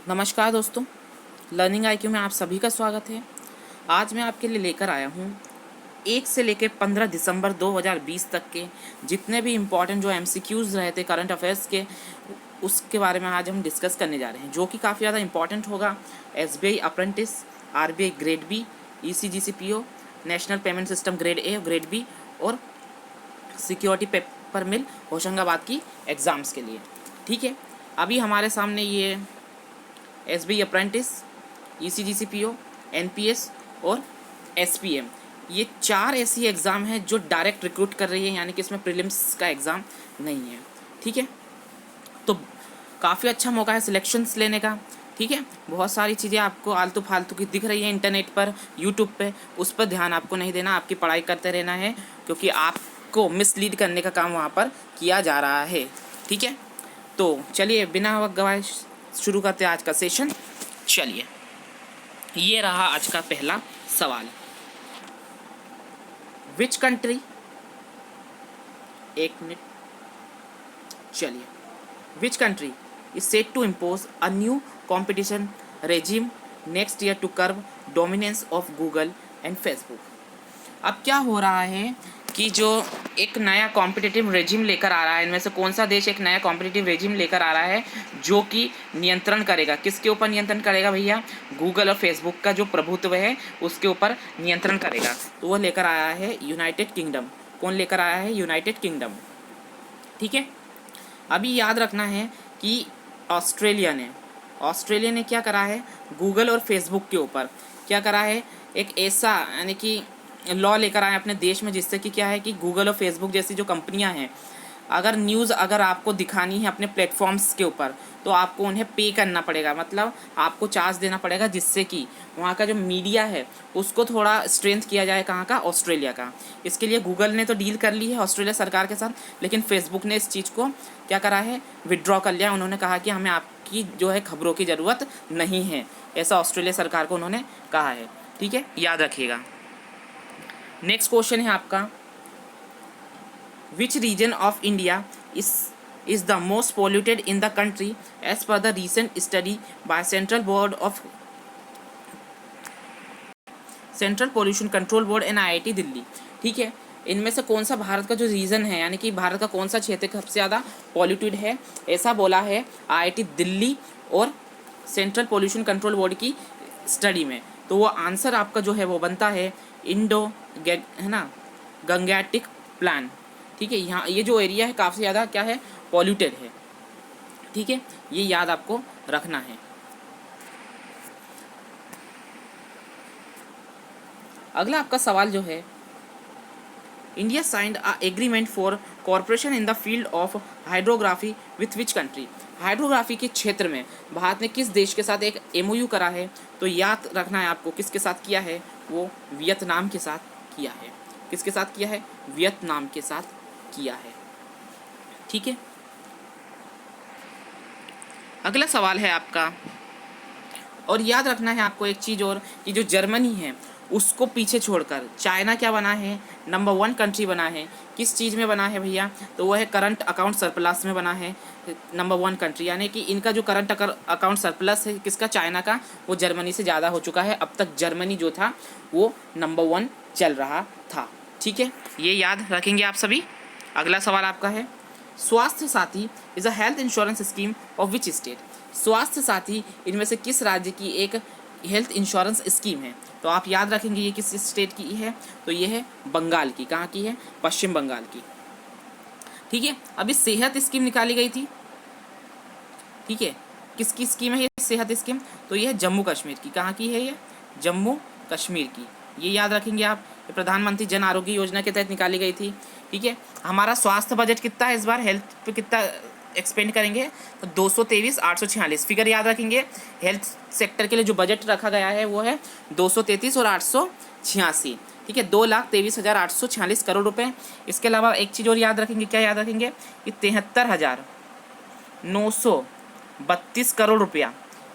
नमस्कार दोस्तों, learning IQ में आप सभी का स्वागत है। आज मैं आपके लिए लेकर आया हूँ 1 से लेकर 15 दिसंबर 2020 तक के जितने भी इम्पोर्टेंट जो एमसीक्यूज़ रहे थे करंट अफेयर्स के, उसके बारे में आज हम डिस्कस करने जा रहे हैं, जो कि काफ़ी ज़्यादा इंपॉर्टेंट होगा। SBI apprentice, RBI grade B, ECGC PO, national payment system grade A और ग्रेड बी और सिक्योरिटी पेपर मिल होशंगाबाद की एग्ज़ाम्स के लिए। ठीक है, अभी हमारे सामने ये एसबीआई अप्रेंटिस, ईसीजीसीपीओ, एनपीएस और एसपीएम, ये 4 ऐसी एग्ज़ाम हैं जो डायरेक्ट रिक्रूट कर रही है, यानी कि इसमें प्रीलिम्स का एग्ज़ाम नहीं है। ठीक है, तो काफ़ी अच्छा मौका है सिलेक्शंस लेने का। ठीक है, बहुत सारी चीज़ें आपको आलतू फालतू की दिख रही है इंटरनेट पर, यूट्यूब पे, उस पर ध्यान आपको नहीं देना, आपकी पढ़ाई करते रहना है, क्योंकि आपको मिसलीड करने का काम वहाँ पर किया जा रहा है। ठीक है, तो चलिए बिना वक्त गवाए शुरू करते हैं आज का सेशन। चलिए, ये रहा आज का पहला सवाल। विच कंट्री, एक मिनट, चलिए, which country is set to impose a new competition regime next year to curb dominance of Google and Facebook. अब क्या हो रहा है कि जो एक नया कॉम्पिटिटिव रेजिम लेकर आ रहा है, इनमें से कौन सा देश एक नया कॉम्पिटिटिव रेजिम लेकर आ रहा है जो कि नियंत्रण करेगा, किसके ऊपर नियंत्रण करेगा भैया? गूगल और फेसबुक का जो प्रभुत्व है उसके ऊपर नियंत्रण करेगा। तो वो लेकर आया है यूनाइटेड किंगडम। कौन लेकर आया है? United kingdom. ठीक है, अभी याद रखना है कि ऑस्ट्रेलिया ने क्या करा है? गूगल और फेसबुक के ऊपर क्या करा है? एक ऐसा यानी कि लॉ लेकर आए अपने देश में, जिससे कि क्या है कि गूगल और फेसबुक जैसी जो कंपनियां हैं, अगर आपको दिखानी है अपने प्लेटफॉर्म्स के ऊपर, तो आपको उन्हें पे करना पड़ेगा, मतलब आपको चार्ज देना पड़ेगा, जिससे कि वहाँ का जो मीडिया है उसको थोड़ा स्ट्रेंथ किया जाए। कहाँ का? ऑस्ट्रेलिया का। इसके लिए गूगल ने तो डील कर ली है ऑस्ट्रेलिया सरकार के साथ, लेकिन फेसबुक ने इस चीज़ को क्या करा है? विड्रॉ कर लिया। उन्होंने कहा कि हमें आपकी जो है खबरों की ज़रूरत नहीं है, ऐसा ऑस्ट्रेलिया सरकार को उन्होंने कहा है। ठीक है, याद रखिएगा। नेक्स्ट क्वेश्चन है आपका, which region of India is the most polluted in the country as per the recent study by central pollution control board and IIT Delhi. ठीक है, इनमें से कौन सा भारत का जो रीजन है, यानी कि भारत का कौन सा क्षेत्र सबसे ज़्यादा पॉल्यूटेड है, ऐसा बोला है आईआईटी दिल्ली और सेंट्रल पोल्यूशन कंट्रोल बोर्ड की स्टडी में। तो वो आंसर आपका जो है वो बनता है है ना, गंगैटिक प्लान। ठीक है, यहाँ ये जो एरिया है काफ़ी ज़्यादा क्या है? पॉल्यूटेड है। ठीक है, ये याद आपको रखना है। अगला आपका सवाल जो है, India signed a agreement for corporation in the field of hydrography with which country. Hydrography के क्षेत्र में भारत ने किस देश के साथ एक एमओयू करा है? तो याद रखना है आपको, किसके साथ किया है? वो वियतनाम के साथ किया है। किसके साथ किया है? वियतनाम के साथ किया है। ठीक है, अगला सवाल है आपका, और याद रखना है आपको एक चीज़ और, कि जो जर्मनी है उसको पीछे छोड़कर चाइना क्या बना है? नंबर 1 कंट्री बना है। किस चीज़ में बना है भैया? तो वो है करंट अकाउंट सरप्लस में बना है नंबर 1 कंट्री, यानी कि इनका जो करंट अकाउंट सरप्लस है किसका? चाइना का, वो जर्मनी से ज़्यादा हो चुका है। अब तक जर्मनी जो था वो नंबर 1 चल रहा था। ठीक है, ये याद रखेंगे आप सभी। अगला सवाल आपका है, स्वास्थ्य साथी is a health insurance scheme of which state. स्वास्थ्य साथी इनमें से किस राज्य की एक हेल्थ इंश्योरेंस स्कीम है? तो आप याद रखेंगे ये किस स्टेट की है? तो ये है बंगाल की। कहाँ की है? पश्चिम बंगाल की। ठीक है, अभी सेहत स्कीम निकाली गई थी। ठीक है, किसकी स्कीम है ये सेहत स्कीम? तो ये है जम्मू कश्मीर की। कहाँ की है ये? जम्मू कश्मीर की। ये याद रखेंगे आप। ये प्रधानमंत्री जन आरोग्य योजना के तहत निकाली गई थी। ठीक है, हमारा स्वास्थ्य बजट कितना है इस बार? हेल्थ पे कितना एक्सपेंड करेंगे? तो 233,846 फिगर याद रखेंगे। हेल्थ सेक्टर के लिए जो बजट रखा गया है वो है 233 और 886। ठीक है, 2,23,846 करोड़ रुपए। इसके अलावा एक चीज़ और याद रखेंगे, क्या याद रखेंगे? कि 73,932 करोड़ रुपया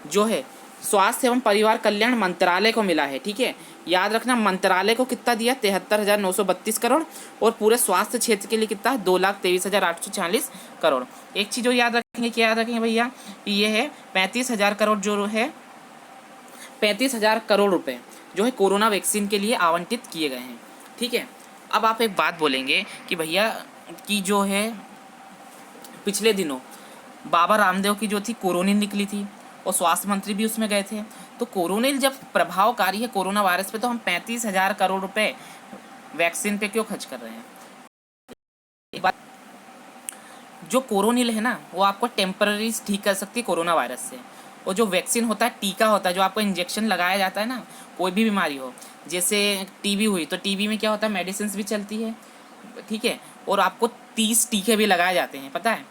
जो है स्वास्थ्य एवं परिवार कल्याण मंत्रालय को मिला है, ठीक है। याद रखना, मंत्रालय को कितना दिया, 73,932 करोड़, और पूरे स्वास्थ्य क्षेत्र के लिए कितना, 2,23,846 करोड़। एक चीज़ जो याद रखेंगे, क्या याद रखेंगे भैया, कि ये है 35,000 करोड़ जो है, 35,000 करोड़ रुपए जो है कोरोना वैक्सीन के लिए आवंटित किए गए हैं, ठीक है। अब आप एक बात बोलेंगे कि भैया कि जो है पिछले दिनों बाबा रामदेव की जो थी कोरोनिल निकली थी और स्वास्थ्य मंत्री भी उसमें गए थे, तो कोरोनिल जब प्रभावकारी है कोरोना वायरस पे, तो हम 35,000 करोड़ रुपए वैक्सीन पे क्यों खर्च कर रहे हैं। एक बात, जो कोरोनिल है ना, वो आपको टेम्पररी ठीक कर सकती है कोरोना वायरस से, और जो वैक्सीन होता है, टीका होता है, जो आपको इंजेक्शन लगाया जाता है ना, कोई भी बीमारी हो, जैसे टीबी हुई तो टीबी में क्या होता है, मेडिसिन भी चलती है, ठीक है, और आपको 30 टीके भी लगाए जाते हैं, पता है,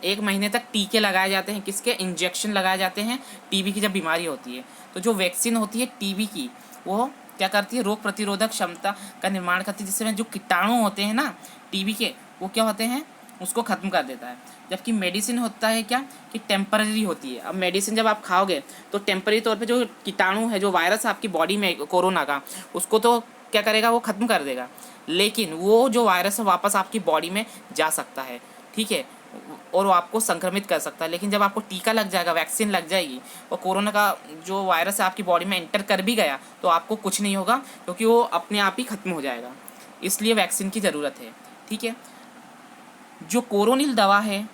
1 महीने तक टीके लगाए जाते हैं, किसके, इंजेक्शन लगाए जाते हैं टीबी की जब बीमारी होती है। तो जो वैक्सीन होती है टीबी की, वो क्या करती है, रोग प्रतिरोधक क्षमता का निर्माण करती है, जिसमें जो कीटाणु होते हैं ना टीबी के, वो क्या होते हैं, उसको ख़त्म कर देता है। जबकि मेडिसिन होता है क्या, कि टेम्पररी होती है। अब मेडिसिन जब आप खाओगे तो टेम्पररी तौर पे जो कीटाणु है, जो वायरस आपकी बॉडी में कोरोना का, उसको तो क्या करेगा, वो ख़त्म कर देगा, लेकिन वो जो वायरस है वापस आपकी बॉडी में जा सकता है, ठीक है, और वो आपको संक्रमित कर सकता है। लेकिन जब आपको टीका लग जाएगा, वैक्सीन लग जाएगी, और कोरोना का जो वायरस है आपकी बॉडी में एंटर कर भी गया, तो आपको कुछ नहीं होगा, क्योंकि वो अपने आप ही ख़त्म हो जाएगा। इसलिए वैक्सीन की ज़रूरत है, ठीक है। जो कोरोनिल दवा है,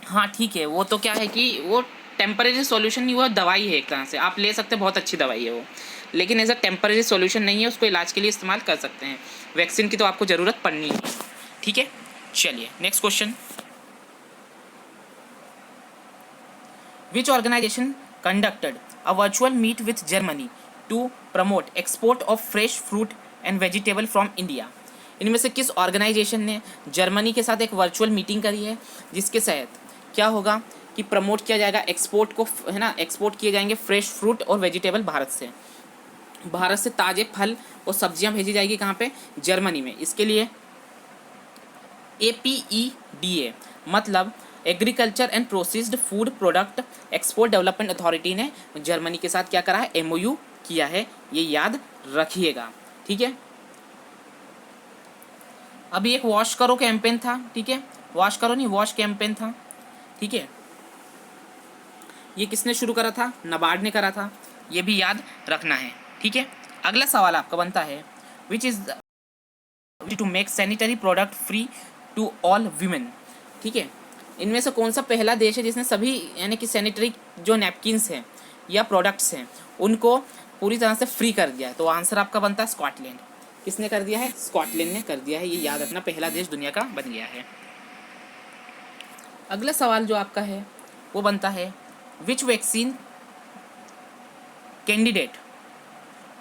हाँ ठीक है, वो तो क्या है कि वो टेम्परेरी सॉल्यूशन नहीं, वो दवाई है, एक तरह से आप ले सकते हैं, बहुत अच्छी दवाई है वो, लेकिन एज अ टेम्परेरी सॉल्यूशन नहीं है, उसको इलाज के लिए इस्तेमाल कर सकते हैं। वैक्सीन की तो आपको ज़रूरत पड़नी है, ठीक है। चलिए next question, which organization conducted a virtual meet with Germany to promote export of fresh fruit and vegetable from India. इनमें से किस ऑर्गेनाइजेशन ने जर्मनी के साथ एक वर्चुअल मीटिंग करी है, जिसके तहत क्या होगा कि प्रमोट किया जाएगा एक्सपोर्ट को, है ना, एक्सपोर्ट किए जाएंगे फ्रेश फ्रूट और वेजिटेबल भारत से ताज़े फल और सब्जियां भेजी जाएगी कहाँ पे, जर्मनी में। इसके लिए APEDA मतलब agriculture and processed food product export development authority ने जर्मनी के साथ क्या करा है, MOU किया है, ये याद रखिएगा, ठीक है। अभी एक वॉश करो कैंपेन था, ठीक है, वॉश करो नहीं, वॉश कैंपेन था, ठीक है, ये किसने शुरू करा था, नाबार्ड ने करा था, ये भी याद रखना है, ठीक है। अगला सवाल आपका बनता है, which is to make sanitary product free to all women, ठीक है। इनमें से कौन सा पहला देश है जिसने सभी यानी कि सैनिटरी जो नैपकिन्स हैं या प्रोडक्ट्स हैं उनको पूरी तरह से फ्री कर दिया है, तो आंसर आपका बनता है स्कॉटलैंड। किसने कर दिया है, स्कॉटलैंड ने कर दिया है, ये याद रखना, पहला देश दुनिया का बन गया है। अगला सवाल जो आपका है वो बनता है, विच vaccine candidate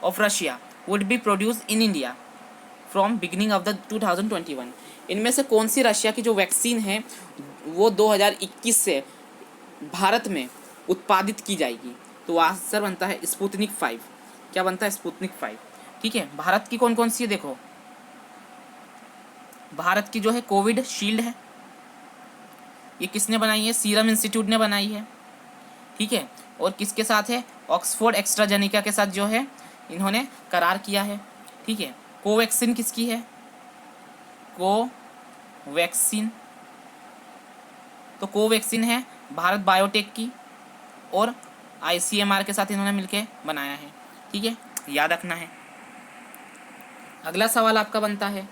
of Russia would be produce in India from beginning of the 2021। इनमें से कौन सी रशिया की जो वैक्सीन है वो 2021 से भारत में उत्पादित की जाएगी, तो आंसर बनता है स्पुतनिक 5। क्या बनता है, स्पुतनिक 5, ठीक है। भारत की कौन कौन सी है, देखो, भारत की जो है कोविड शील्ड है, ये किसने बनाई है, सीरम इंस्टीट्यूट ने बनाई है, ठीक है, और किसके साथ है, ऑक्सफोर्ड एक्स्ट्राजेनेका के साथ जो है इन्होंने करार किया है, ठीक है। कोवैक्सीन किसकी है, कोवैक्सीन, तो कोवैक्सीन है भारत बायोटेक की, और ICMR के साथ इन्होंने मिलके बनाया है, ठीक है, याद रखना है। अगला सवाल आपका बनता है,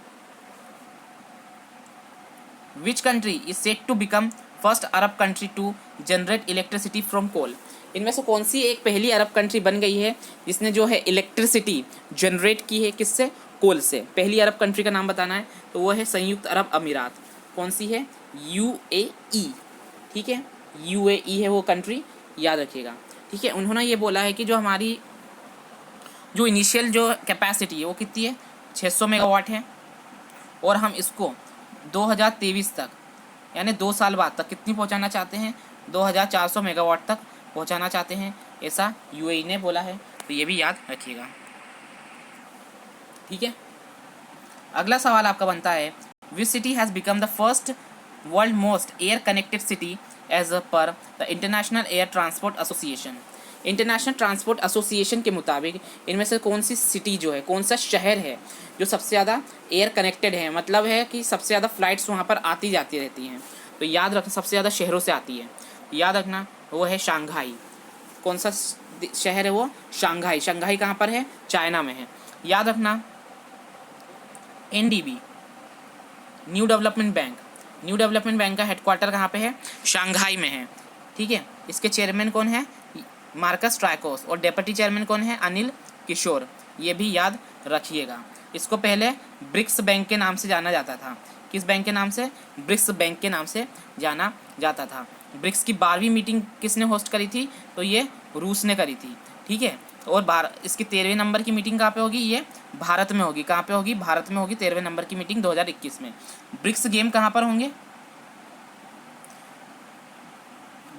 which country is set to become first Arab country to generate electricity from coal. इनमें से कौन सी एक पहली अरब कंट्री बन गई है जिसने जो है इलेक्ट्रिसिटी जनरेट की है, किससे, कोल से। पहली अरब कंट्री का नाम बताना है, तो वो है संयुक्त अरब अमीरात। कौन सी है, UAE, ठीक है, UAE है वो कंट्री, याद रखिएगा, ठीक है। उन्होंने ये बोला है कि जो हमारी जो इनिशियल जो कैपेसिटी है वो कितनी है, 600 मेगावाट है, और हम इसको 2023 तक यानी 2 साल बाद तक कितनी पहुंचाना चाहते हैं, 2400 मेगावाट तक पहुंचाना चाहते हैं, ऐसा UAE ने बोला है, तो ये भी याद रखिएगा, ठीक है। अगला सवाल आपका बनता है, which city has become the first world most air connected city as per the International Air Transport Association. International Transport Association के मुताबिक इनमें से कौन सी सिटी जो है, कौन सा शहर है जो सबसे ज़्यादा एयर कनेक्टेड है, मतलब है कि सबसे ज़्यादा फ्लाइट्स वहाँ पर आती जाती रहती हैं। तो याद रखना, सबसे ज़्यादा शहरों से आती है, याद रखना वो है शंघाई। कौन सा शहर है वो? शंघाई। शंघाई कहाँ पर है? चाइना में है। याद रखना NDB, new development bank, new development bank का हेडक्वार्टर कहाँ पे है? शंघाई में है। ठीक है, इसके चेयरमैन कौन है? मार्कस ट्राइकोस। और डेप्यूटी चेयरमैन कौन है? अनिल किशोर। ये भी याद रखिएगा। इसको पहले ब्रिक्स बैंक के नाम से जाना जाता था। किस बैंक के नाम से? ब्रिक्स बैंक के नाम से जाना जाता था। ब्रिक्स की 12वीं मीटिंग किसने होस्ट करी थी? तो ये रूस ने करी थी। ठीक है, और इसकी 13वें नंबर की मीटिंग कहाँ पे होगी? ये भारत में होगी। कहाँ पे होगी? भारत में होगी 13वें नंबर की मीटिंग 2021 में। ब्रिक्स गेम कहाँ पर होंगे?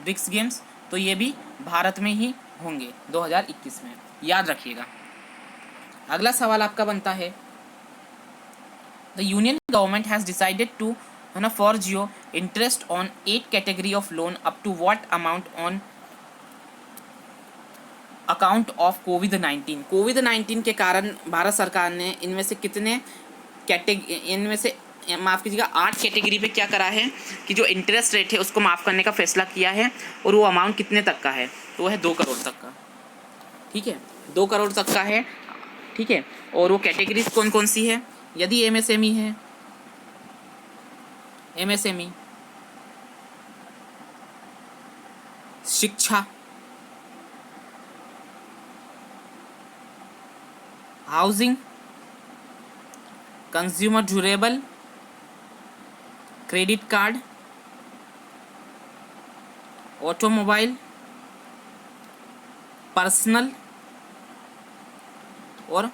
ब्रिक्स गेम्स तो ये भी भारत में ही होंगे 2021 में, याद रखिएगा। अगला सवाल आपका बनता है, the union government has decided to है ना for Jio interest on 8 category of loan up to what amount on account of कोविड-19। कोविड-19 के कारण भारत सरकार ने इनमें से कितने इनमें से माफ़ कीजिएगा 8 कैटेगरी पे क्या करा है कि जो इंटरेस्ट रेट है उसको माफ़ करने का फैसला किया है। और वो अमाउंट कितने तक का है? तो वो है 2 करोड़ तक का। ठीक है, 2 करोड़ तक का है। ठीक है, और वो कैटेगरीज कौन कौन सी है? यदि एमएसएमई है, एमएसएमई, शिक्षा, housing, consumer durable, credit card, automobile, personal और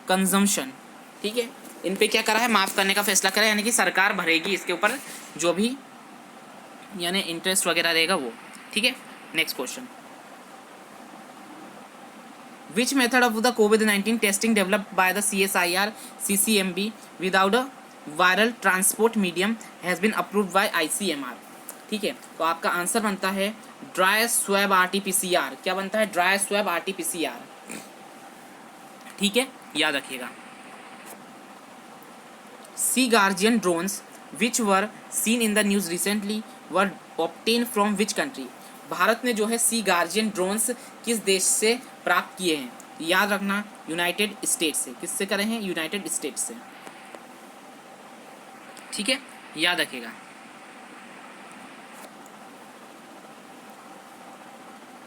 कंजम्पशन। ठीक है, इन पे क्या करा है? माफ़ करने का फैसला करा है, यानी कि सरकार भरेगी इसके ऊपर जो भी यानी इंटरेस्ट वगैरह रहेगा वो। ठीक है, next question, which method of the कोविड-19 testing developed by the CSIR CCMB without a viral transport medium has been approved by ICMR। ठीक है, तो आपका आंसर बनता है ड्राई स्वैब RT-PCR। क्या बनता है? Dry swab RT-PCR। ठीक है, याद रखिएगा। Sea Guardian drones which were seen in the news recently were obtain from which country. Bharat ने जो है सी गार्जियन ड्रोन्स किस देश से प्राप्त किए हैं? याद रखना यूनाइटेड स्टेट से। किससे करे हैं? यूनाइटेड स्टेट से। ठीक है, याद रखिएगा।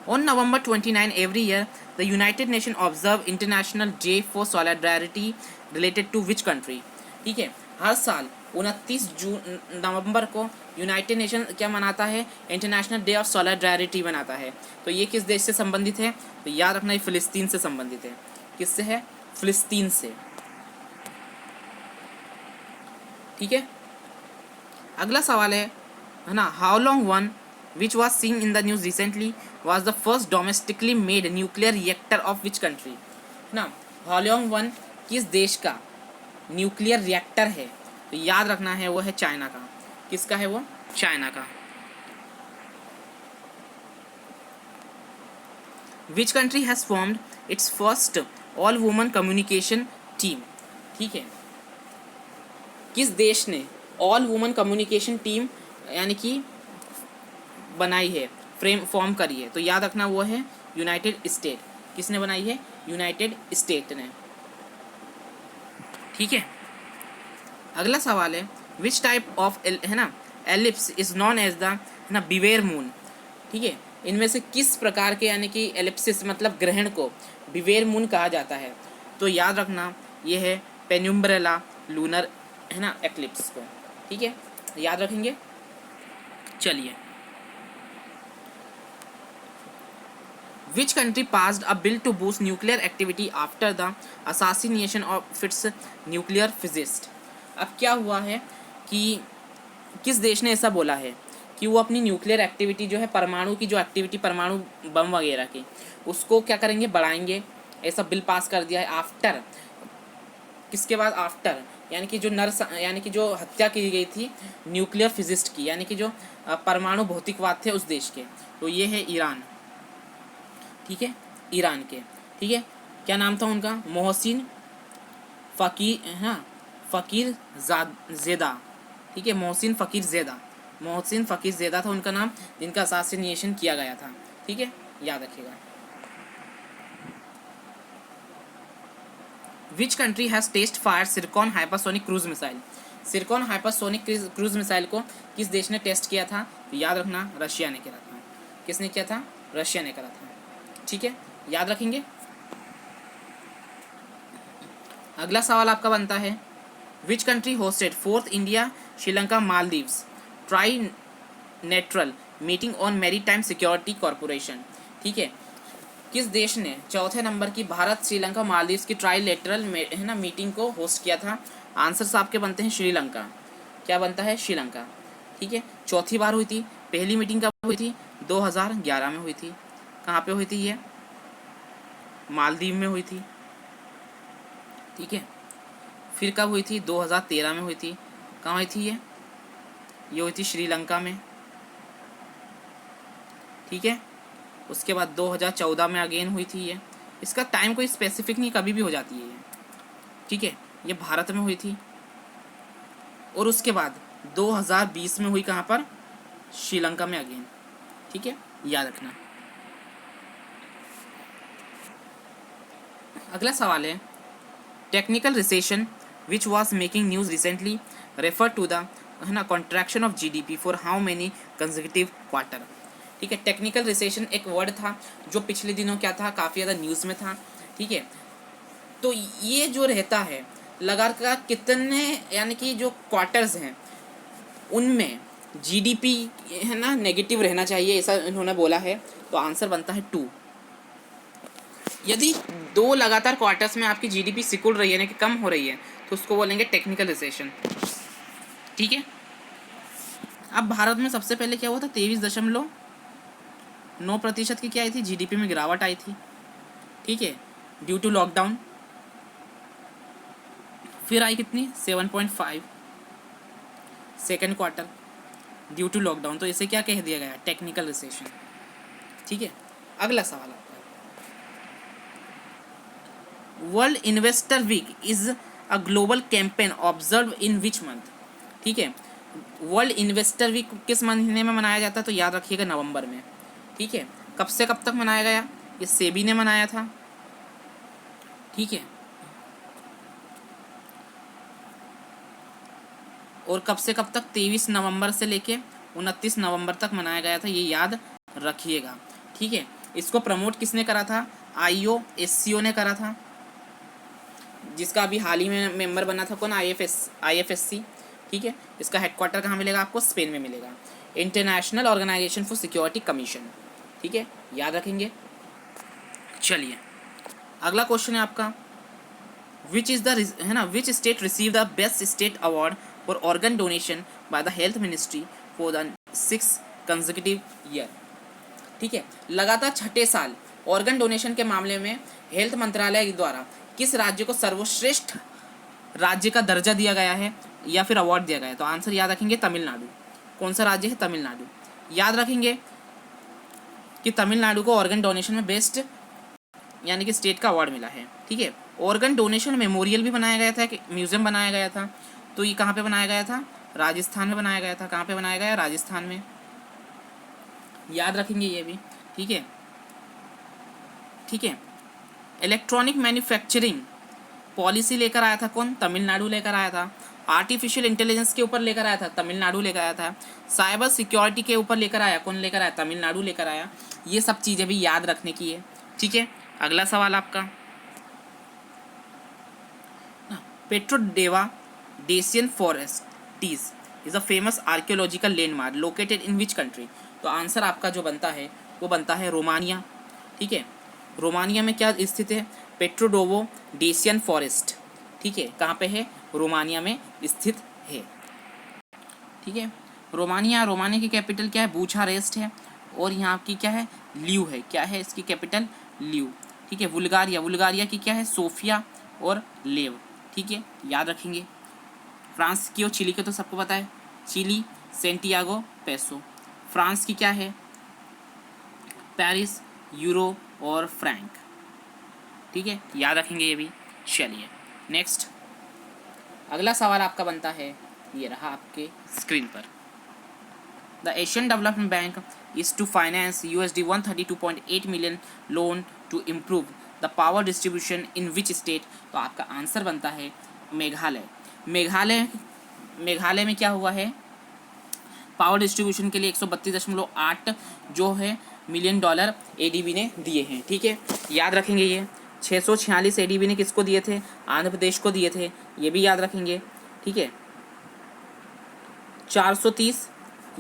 On November 29 every year, the United Nations observe International Day for Solidarity related to which country? ठीक है, हर साल 29 नवंबर को यूनाइटेड नेशन क्या मनाता है? इंटरनेशनल डे ऑफ सॉलिडारिटी मनाता है। तो ये किस देश से संबंधित है? तो याद रखना ये फ़िलिस्तीन से संबंधित है। किससे है? फ़िलिस्तीन से। ठीक है, अगला सवाल है ना, how long one which was seen in the news recently was the first domestically made nuclear reactor of which country? है ना, हाउ लॉन्ग वन किस देश का न्यूक्लियर रिएक्टर है? तो याद रखना है वो है चाइना का। किसका है वो? चाइना का। विच country has formed it's first all woman communication team? ठीक है, किस देश ने ऑल वुमन कम्युनिकेशन टीम यानी कि बनाई है, फॉर्म करी है? तो याद रखना वो है यूनाइटेड स्टेट। किसने बनाई है? यूनाइटेड स्टेट ने। ठीक है, अगला सवाल है, विच टाइप ऑफ है ना ellipse is known as the है ना बिवेर मून? ठीक है, इनमें से किस प्रकार के यानी कि एलिप्सिस मतलब ग्रहण को बिवेर मून कहा जाता है? तो याद रखना ये है पेन्युम्ब्रेला लूनर है ना एक्लिप्स को। ठीक है, याद रखेंगे। चलिए, Which country passed a bill to boost nuclear activity after the assassination of its nuclear physicist? अब क्या हुआ है कि किस देश ने ऐसा बोला है कि वो अपनी न्यूक्लियर एक्टिविटी जो है, परमाणु की जो एक्टिविटी, परमाणु बम वगैरह की, उसको क्या करेंगे? बढ़ाएंगे। ऐसा बिल पास कर दिया है आफ्टर, किसके बाद? आफ्टर यानी कि जो यानी कि जो हत्या की गई थी न्यूक्लियर फिजिस्ट की, यानी कि जो परमाणु भौतिकवाद थे उस देश के। तो ये है ईरान। ठीक है, ईरान के। ठीक है, क्या नाम था उनका? मोहसिन फ़कीर, हाँ, ज़ेदा। ठीक है, मोहसिन फ़कीर ज़ेदा था उनका नाम, जिनका असासिनेशन किया गया था। ठीक है, याद रखिएगा। Which country has test fire Zircon hypersonic cruise missile? Zircon hypersonic cruise missile को किस देश ने टेस्ट किया था? तो याद रखना, रशिया ने किया था। किसने किया था? रशिया ने करा था। ठीक है, याद रखेंगे। अगला सवाल आपका बनता है, which country hosted fourth India Sri Lanka Maldives trilateral meeting on maritime security corporation? ठीक है, किस देश ने चौथे नंबर की भारत श्रीलंका मालदीव्स की ट्राईलेटरल है ना मीटिंग को होस्ट किया था? आंसर्स आपके बनते हैं श्रीलंका। क्या बनता है? श्रीलंका। ठीक है, चौथी बार हुई थी। पहली मीटिंग कब हुई थी? 2011 में हुई थी। कहाँ पे हुई थी ये? मालदीव में हुई थी। ठीक है, फिर कब हुई थी? 2013 में हुई थी। कहाँ हुई थी ये हुई थी श्रीलंका में। ठीक है, उसके बाद 2014 में अगेन हुई थी ये। इसका टाइम कोई स्पेसिफिक नहीं, कभी भी हो जाती है ये। ठीक है, ये भारत में हुई थी। और उसके बाद 2020 में हुई कहाँ पर? श्रीलंका में अगेन। ठीक है, याद रखना। अगला सवाल है, technical recession which was making news recently refer to the है ना contraction of GDP for how many consecutive quarter? ठीक है, टेक्निकल रिसेशन एक वर्ड था जो पिछले दिनों क्या था, काफ़ी ज़्यादा न्यूज़ में था। ठीक है, तो ये जो रहता है लगातार कितने, यानी कि जो क्वार्टर्स हैं उनमें जीडीपी है ना नेगेटिव रहना चाहिए, ऐसा इन्होंने बोला है। तो आंसर बनता है 2। यदि 2 लगातार क्वार्टर्स में आपकी जीडीपी सिकुड़ रही है, यानी कि कम हो रही है, तो उसको बोलेंगे टेक्निकल रिसेशन। ठीक है, अब भारत में सबसे पहले क्या हुआ था? 23.9% की क्या आई थी? जीडीपी में गिरावट आई थी। ठीक है, ड्यू टू लॉकडाउन। फिर आई कितनी? 7.5 second quarter due to lockdown. तो इसे क्या कह दिया गया? Technical recession. ठीक है, अगला सवाल आपका, world investor week is a global campaign observe in which month? ठीक है, वर्ल्ड इन्वेस्टर वीक किस महीने में मनाया जाता है? तो याद रखिएगा, नवंबर में। ठीक है, कब से कब तक मनाया गया? ये सेबी ने मनाया था। ठीक है, और कब से कब तक? 23 नवंबर से लेके 29 नवंबर तक मनाया गया था, ये याद रखिएगा। ठीक है, इसको प्रमोट किसने करा था? IOSCO ने करा था, जिसका अभी हाल ही में मेंबर बना था कौन? IFSC। ठीक है, इसका हेडक्वार्टर कहाँ मिलेगा आपको? स्पेन में मिलेगा। International Organization for Security Commission. ठीक है, याद रखेंगे। चलिए, अगला क्वेश्चन है आपका, विच इज़ द है ना which state receive the best state award for organ donation by the health ministry for the 6 consecutive year? ठीक है, लगातार छठे साल ऑर्गन डोनेशन के मामले में हेल्थ मंत्रालय द्वारा किस राज्य को सर्वश्रेष्ठ राज्य का दर्जा दिया गया है या फिर अवार्ड दिया गया है? तो आंसर याद रखेंगे, तमिलनाडु। कौन सा राज्य है? तमिलनाडु। याद रखेंगे कि तमिलनाडु को ऑर्गन डोनेशन में बेस्ट यानी कि स्टेट का अवार्ड मिला है। ठीक है, ऑर्गन डोनेशन मेमोरियल भी बनाया गया था, म्यूजियम बनाया गया था। तो ये कहाँ पे बनाया गया था? राजस्थान में बनाया गया था। कहाँ पे बनाया गया? राजस्थान में। याद रखेंगे ये भी। ठीक है, ठीक है, इलेक्ट्रॉनिक मैन्युफैक्चरिंग पॉलिसी लेकर आया था कौन? तमिलनाडु लेकर आया था। आर्टिफिशियल इंटेलिजेंस के ऊपर लेकर आया था, तमिलनाडु लेकर आया था। साइबर सिक्योरिटी के ऊपर लेकर आया, कौन लेकर आया? तमिलनाडु लेकर आया। ये सब चीज़ें भी याद रखने की है। ठीक है, अगला सवाल आपका, Petrodava Dacian fortresses is a famous archaeological landmark located in which country? तो आंसर आपका जो बनता है वो बनता है रोमानिया। ठीक है, रोमानिया में क्या स्थित है? पेट्रोडोवो डेसियन फॉरेस्ट। ठीक है, कहाँ पे है? रोमानिया में स्थित है। ठीक है, रोमानिया की कैपिटल क्या है? बूचारेस्ट है। और यहाँ की क्या है? ल्यू है। क्या है इसकी कैपिटल? ल्यू। ठीक है, बुल्गारिया की क्या है? सोफिया और लेव। ठीक है, याद रखेंगे। फ्रांस की और चिली के तो सबको पता है, चिली सेंटियागो पेसो। फ्रांस की क्या है? पेरिस, यूरो और फ्रैंक। ठीक है, याद रखेंगे ये भी। चलिए नेक्स्ट, अगला सवाल आपका बनता है, ये रहा आपके स्क्रीन पर। The Asian development bank is to finance USD 132.8 million loan to improve the power distribution in which state। तो आपका आंसर बनता है मेघालय। मेघालय में क्या हुआ है, पावर डिस्ट्रीब्यूशन के लिए 132.8 जो है मिलियन डॉलर एडीबी ने दिए हैं। ठीक है, याद रखेंगे ये। 646 एडीबी ने किसको दिए थे, आंध्र प्रदेश को दिए थे, ये भी याद रखेंगे। ठीक है, 430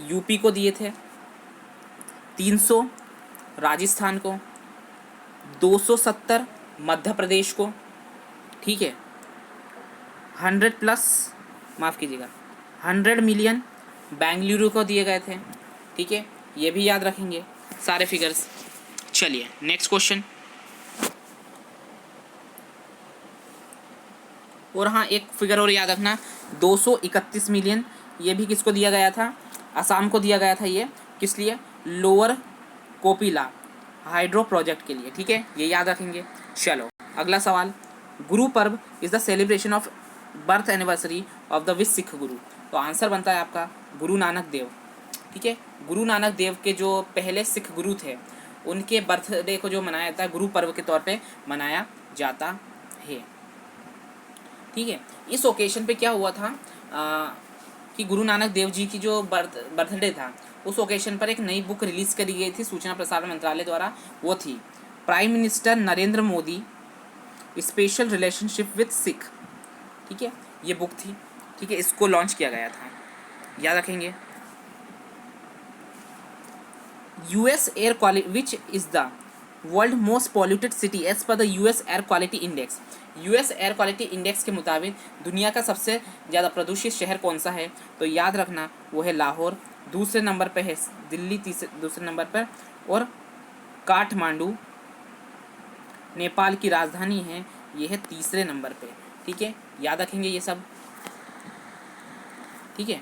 यूपी को दिए थे, 300 राजस्थान को, 270 मध्य प्रदेश को। ठीक है, 100 प्लस, माफ़ कीजिएगा, 100 मिलियन बेंगलुरु को दिए गए थे। ठीक है, ये भी याद रखेंगे सारे फिगर्स। चलिए नेक्स्ट क्वेश्चन। और हाँ, एक फिगर और याद रखना, 231 मिलियन, ये भी किसको दिया गया था, असम को दिया गया था। ये किस लिए, लोअर कोपिला हाइड्रो प्रोजेक्ट के लिए। ठीक है, ये याद रखेंगे। चलो अगला सवाल, Guru Parv is the celebration of birth anniversary of the which Sikh गुरु। तो आंसर बनता है आपका गुरु नानक देव। ठीक है, गुरु नानक देव के जो पहले सिख गुरु थे, उनके बर्थडे को जो मनाया जाता है गुरु पर्व के तौर पे मनाया जाता है। ठीक है, इस ओकेशन पे क्या हुआ था कि गुरु नानक देव जी की जो बर्थडे था, उस ओकेशन पर एक नई बुक रिलीज़ करी गई थी सूचना प्रसारण मंत्रालय द्वारा। वो थी prime minister Narendra Modi special relationship with Sikh. ठीक है, ये बुक थी। ठीक है, इसको लॉन्च किया गया था, याद रखेंगे। US air quality which is the world most polluted city as per the US air quality index. US air quality index के मुताबिक दुनिया का सबसे ज़्यादा प्रदूषित शहर कौन सा है, तो याद रखना वो है लाहौर, दूसरे नंबर पे है दिल्ली, दूसरे नंबर पर, और काठमांडू नेपाल की राजधानी है, ये है तीसरे नंबर पे। ठीक है, याद रखेंगे ये सब। ठीक है,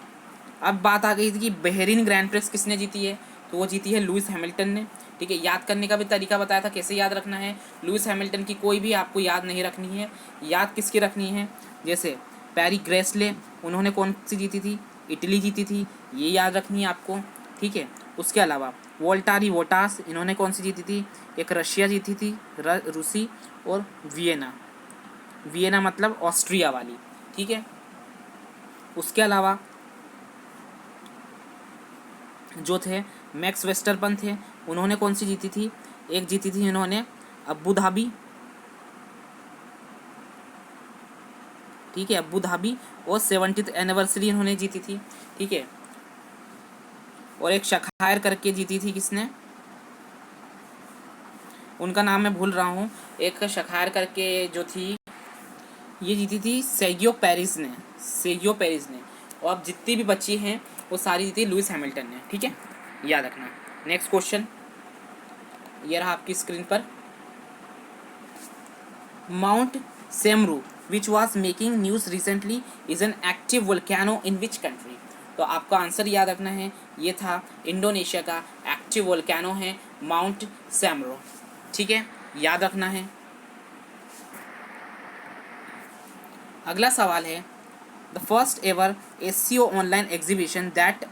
अब बात आ गई थी कि बहरीन ग्रैंड प्रिक्स किसने जीती है, तो वो जीती है लुइस हैमिल्टन ने। ठीक है, याद करने का भी तरीका बताया था कैसे याद रखना है। लुइस हैमिल्टन की कोई भी आपको याद नहीं रखनी है, याद किसकी रखनी है, जैसे पैरी ग्रेसले, उन्होंने कौन सी जीती थी, इटली जीती थी, ये याद रखनी है आपको। ठीक है, उसके अलावा वोल्टारी वोटास, इन्होंने कौन सी जीती थी, एक रशिया जीती थी, रूसी, और वियना मतलब ऑस्ट्रिया वाली। ठीक है, उसके अलावा जो थे मैक्स वेस्टरपन थे, उन्होंने कौन सी जीती थी, एक जीती थी इन्होंने अबू धाबी। ठीक है, अबू धाबी, और 70th एनिवर्सरी इन्होंने जीती थी। ठीक है, और एक शखायर करके जीती थी, किसने, उनका नाम मैं भूल रहा हूँ, एक शखायर करके जो थी, ये जीती थी सेगियो पेरिस ने। और अब जितनी भी बच्ची हैं वो सारी जीती लुइस हैमिल्टन ने। ठीक है, याद रखना। नेक्स्ट क्वेश्चन, ये रहा आपकी स्क्रीन पर। Mount Semeru which was making news recently is an active volcano in which country. तो आपका आंसर याद रखना है, ये था इंडोनेशिया का एक्टिव वोल्केनो है माउंट सेमरू। ठीक है, याद रखना है। अगला सवाल है, the first ever SCO online exhibition that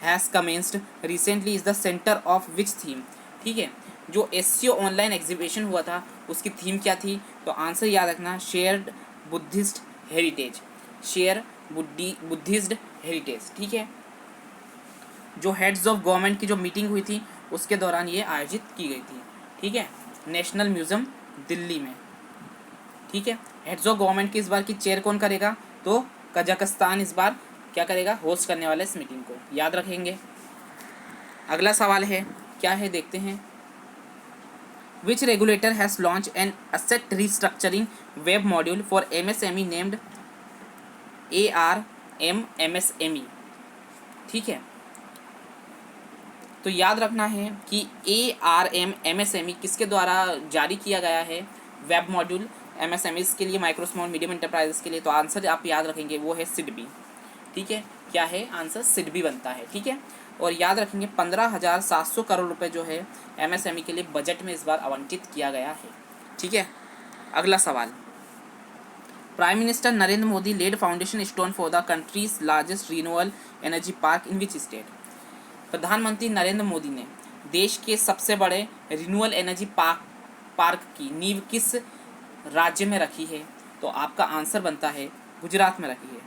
has commenced recently is the centre of which theme. ठीक है, जो एससीओ ऑनलाइन एग्जीबिशन हुआ था उसकी थीम क्या थी, तो आंसर याद रखना shared Buddhist heritage, Buddhist heritage. ठीक है, जो हेड्स ऑफ गवर्नमेंट की जो मीटिंग हुई थी उसके दौरान ये आयोजित की गई थी। ठीक है, नेशनल म्यूज़ियम दिल्ली में। ठीक है, हेड्स ऑफ गवर्नमेंट की इस बार की चेयर कौन करेगा, तो कजाकिस्तान इस बार क्या करेगा, होस्ट करने वाले इस मीटिंग को, याद रखेंगे। अगला सवाल है, क्या है देखते हैं। Which regulator has launch an asset restructuring web module for MSME named ARM MSME। ठीक है, तो याद रखना है कि ARM MSME किसके द्वारा जारी किया गया है, वेब मॉड्यूल MSMEs के लिए, माइक्रो स्मॉल मीडियम एंटरप्राइजेस के लिए। तो आंसर आप याद रखेंगे वो है सिडबी। ठीक है, क्या है आंसर, सिडबी बनता है। ठीक है, और याद रखेंगे 15,700 करोड़ रुपए जो है एमएसएमई के लिए बजट में इस बार आवंटित किया गया है। ठीक है, अगला सवाल। Prime minister Narendra Modi laid foundation stone for the country's largest renewable energy park in which state. प्रधानमंत्री नरेंद्र मोदी ने देश के सबसे बड़े रिन्यूएबल एनर्जी पार्क की नींव किस राज्य में रखी है? तो आपका आंसर बनता है गुजरात में रखी है।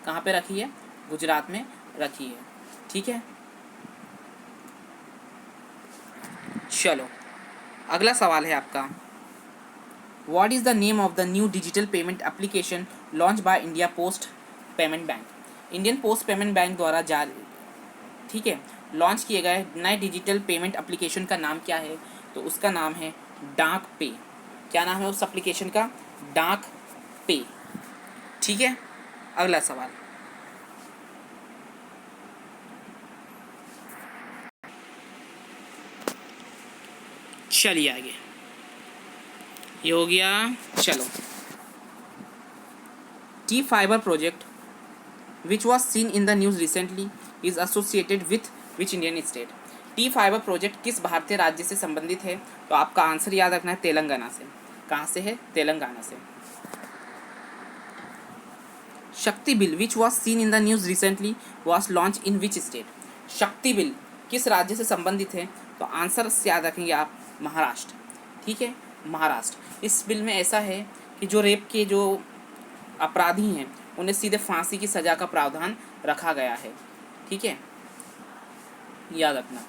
कहाँ पे रखी है? गुजरात में रखी है। ठीक है, चलो अगला सवाल है आपका। What is the name of the new digital payment application launch by India post payment bank. Indian post payment bank द्वारा जारी, ठीक है, लॉन्च किए गए नए डिजिटल पेमेंट एप्लीकेशन का नाम क्या है? तो उसका नाम है डाक पे। क्या नाम है उस एप्लीकेशन का? डाक पे। ठीक है, अगला सवाल। चलिए आगे, ये हो गया। चलो, T fibre project which was seen in the news recently is associated with which Indian state. T fibre project किस भारतीय राज्य से संबंधित है? तो आपका आंसर याद रखना है तेलंगाना से। कहाँ से है? तेलंगाना से। शक्ति bill which was seen in the news recently was launch in which state. शक्ति बिल किस राज्य से संबंधित है? तो आंसर से याद रखेंगे आप महाराष्ट्र। ठीक है, महाराष्ट्र। इस बिल में ऐसा है कि जो रेप के जो अपराधी हैं उन्हें सीधे फांसी की सज़ा का प्रावधान रखा गया है। ठीक है, याद रखना।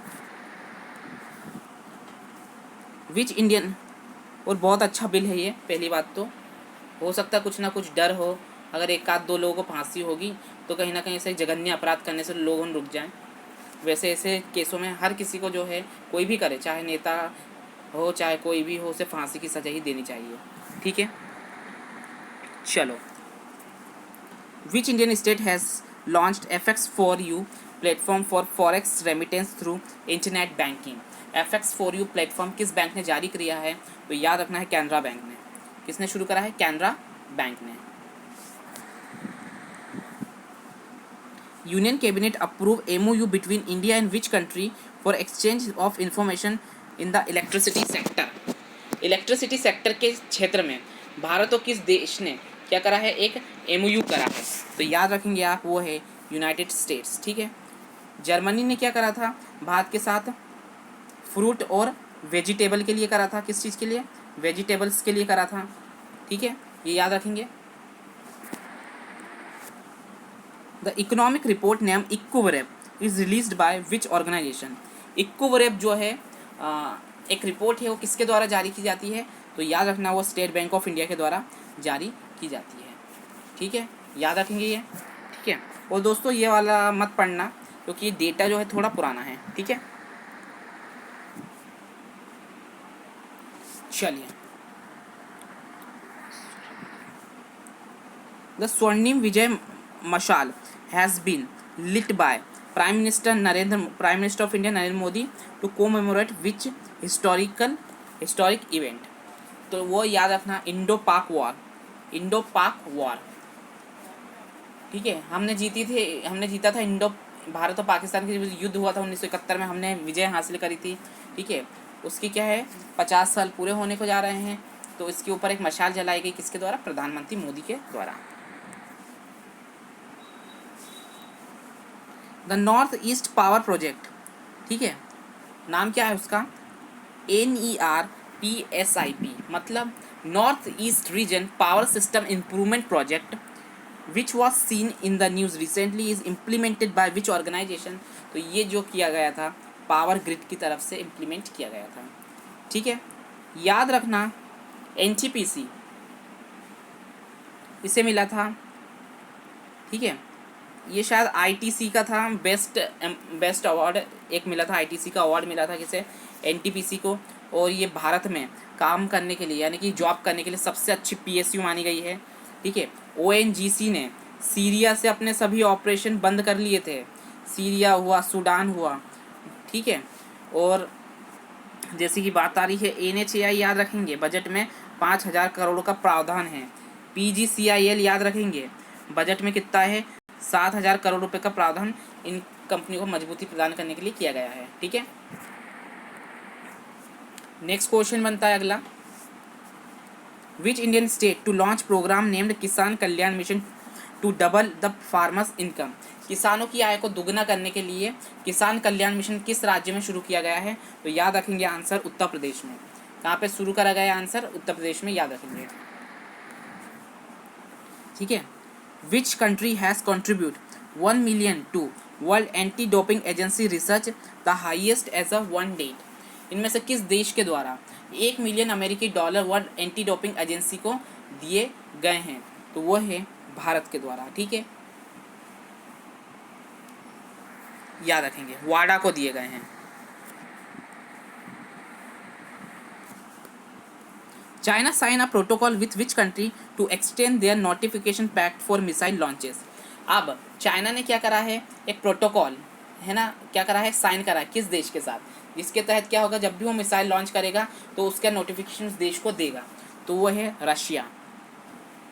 विच इंडियन, और बहुत अच्छा बिल है ये। पहली बात तो हो सकता है कुछ ना कुछ डर हो, अगर एक आध दो लोगों को फांसी होगी तो कहीं ना कहीं ऐसे जघन्य अपराध करने से लोग रुक जाएं। वैसे ऐसे केसों में हर किसी को जो है, कोई भी करे, चाहे नेता हो चाहे कोई भी हो, उसे फांसी की सज़ा ही देनी चाहिए। ठीक है, चलो। विच Indian state has launched FX4U platform for forex remittance through internet banking. FX4U platform किस बैंक ने जारी किया है? तो याद रखना है कैनरा बैंक ने। किसने शुरू करा है? कैनरा बैंक ने। Union cabinet approve MOU between India and which country for exchange of information in the electricity sector. Electricity sector के क्षेत्र में भारत और किस देश ने क्या करा है? एक MOU करा है। तो याद रखेंगे आप, वो है यूनाइटेड स्टेट्स। ठीक है, जर्मनी ने क्या करा था भारत के साथ? फ्रूट और वेजिटेबल के लिए करा था। किस चीज़ के लिए? वेजिटेबल्स के लिए करा था। ठीक है, ये याद रखेंगे। The economic report name Ecowrap is released by which organization. Ecowrap जो है एक रिपोर्ट है, वो किसके द्वारा जारी की जाती है? तो याद रखना, वो स्टेट बैंक ऑफ इंडिया के द्वारा जारी की जाती है। ठीक है, याद रखेंगे ये। ठीक है, और दोस्तों ये वाला मत पढ़ना क्योंकि ये डेटा जो है थोड़ा पुराना है। ठीक है, चलिए। The Swarnim Vijay Mashaal has been lit by Prime Minister of India Narendra Modi to commemorate which historic event। तो वो याद रखना, इंडो पाक वॉर। ठीक है, हमने जीता था भारत और पाकिस्तान के युद्ध हुआ था 1971 में, हमने विजय हासिल करी थी। ठीक है, उसकी क्या है 50 साल पूरे होने को जा रहे हैं, तो इसके ऊपर एक मशाल जलाई गई। किसके द्वारा? प्रधानमंत्री मोदी के द्वारा। The North East power project, ठीक है, नाम क्या है उसका? NERPSIP, मतलब North East region power system improvement project which was seen in the news recently is implemented by which organization. तो ये जो किया गया था पावर ग्रिड की तरफ से इम्प्लीमेंट किया गया था। ठीक है, याद रखना NTPC इसे मिला था। ठीक है, ये शायद ITC का था, बेस्ट अवार्ड एक मिला था, ITC का अवार्ड मिला था किसे? NTPC को। और ये भारत में काम करने के लिए, यानी कि जॉब करने के लिए सबसे अच्छी PSU मानी गई है। ठीक है, ONGC ने सीरिया से अपने सभी ऑपरेशन बंद कर लिए थे। सीरिया हुआ, सूडान हुआ। ठीक है, और जैसी कि बात आ रही है NHAI याद रखेंगे, बजट में 5,000 करोड़ का प्रावधान है। PGCIL याद रखेंगे, बजट में कितना है? 7,000 करोड़ रुपए का प्रावधान इन कंपनी को मजबूती प्रदान करने के लिए किया गया है। ठीक है, नेक्स्ट क्वेश्चन बनता है अगला, which Indian state to launch program named Kisan Kalyan mission to double the farmers income. किसानों की आय को दुगना करने के लिए किसान कल्याण मिशन किस राज्य में शुरू किया गया है? तो याद रखेंगे आंसर उत्तर प्रदेश में। कहाँ पे शुरू करा गया आंसर? उत्तर प्रदेश में, याद रखेंगे। ठीक है, which country has contribute 1 million to World Anti Doping Agency research the highest as a one date. इनमें से किस देश के द्वारा 1 मिलियन अमेरिकी dollar World Anti Doping Agency को दिए गए हैं? तो वो है भारत के द्वारा। ठीक है, याद रखेंगे, वाडा को दिए गए हैं। China sign a protocol with which country to extend their notification pact for missile launches. अब चाइना ने क्या करा है, एक प्रोटोकॉल है ना, क्या करा है, साइन करा है किस देश के साथ, जिसके तहत क्या होगा, जब भी वो मिसाइल लॉन्च करेगा तो उसका नोटिफिकेशन उस देश को देगा। तो वो है रशिया।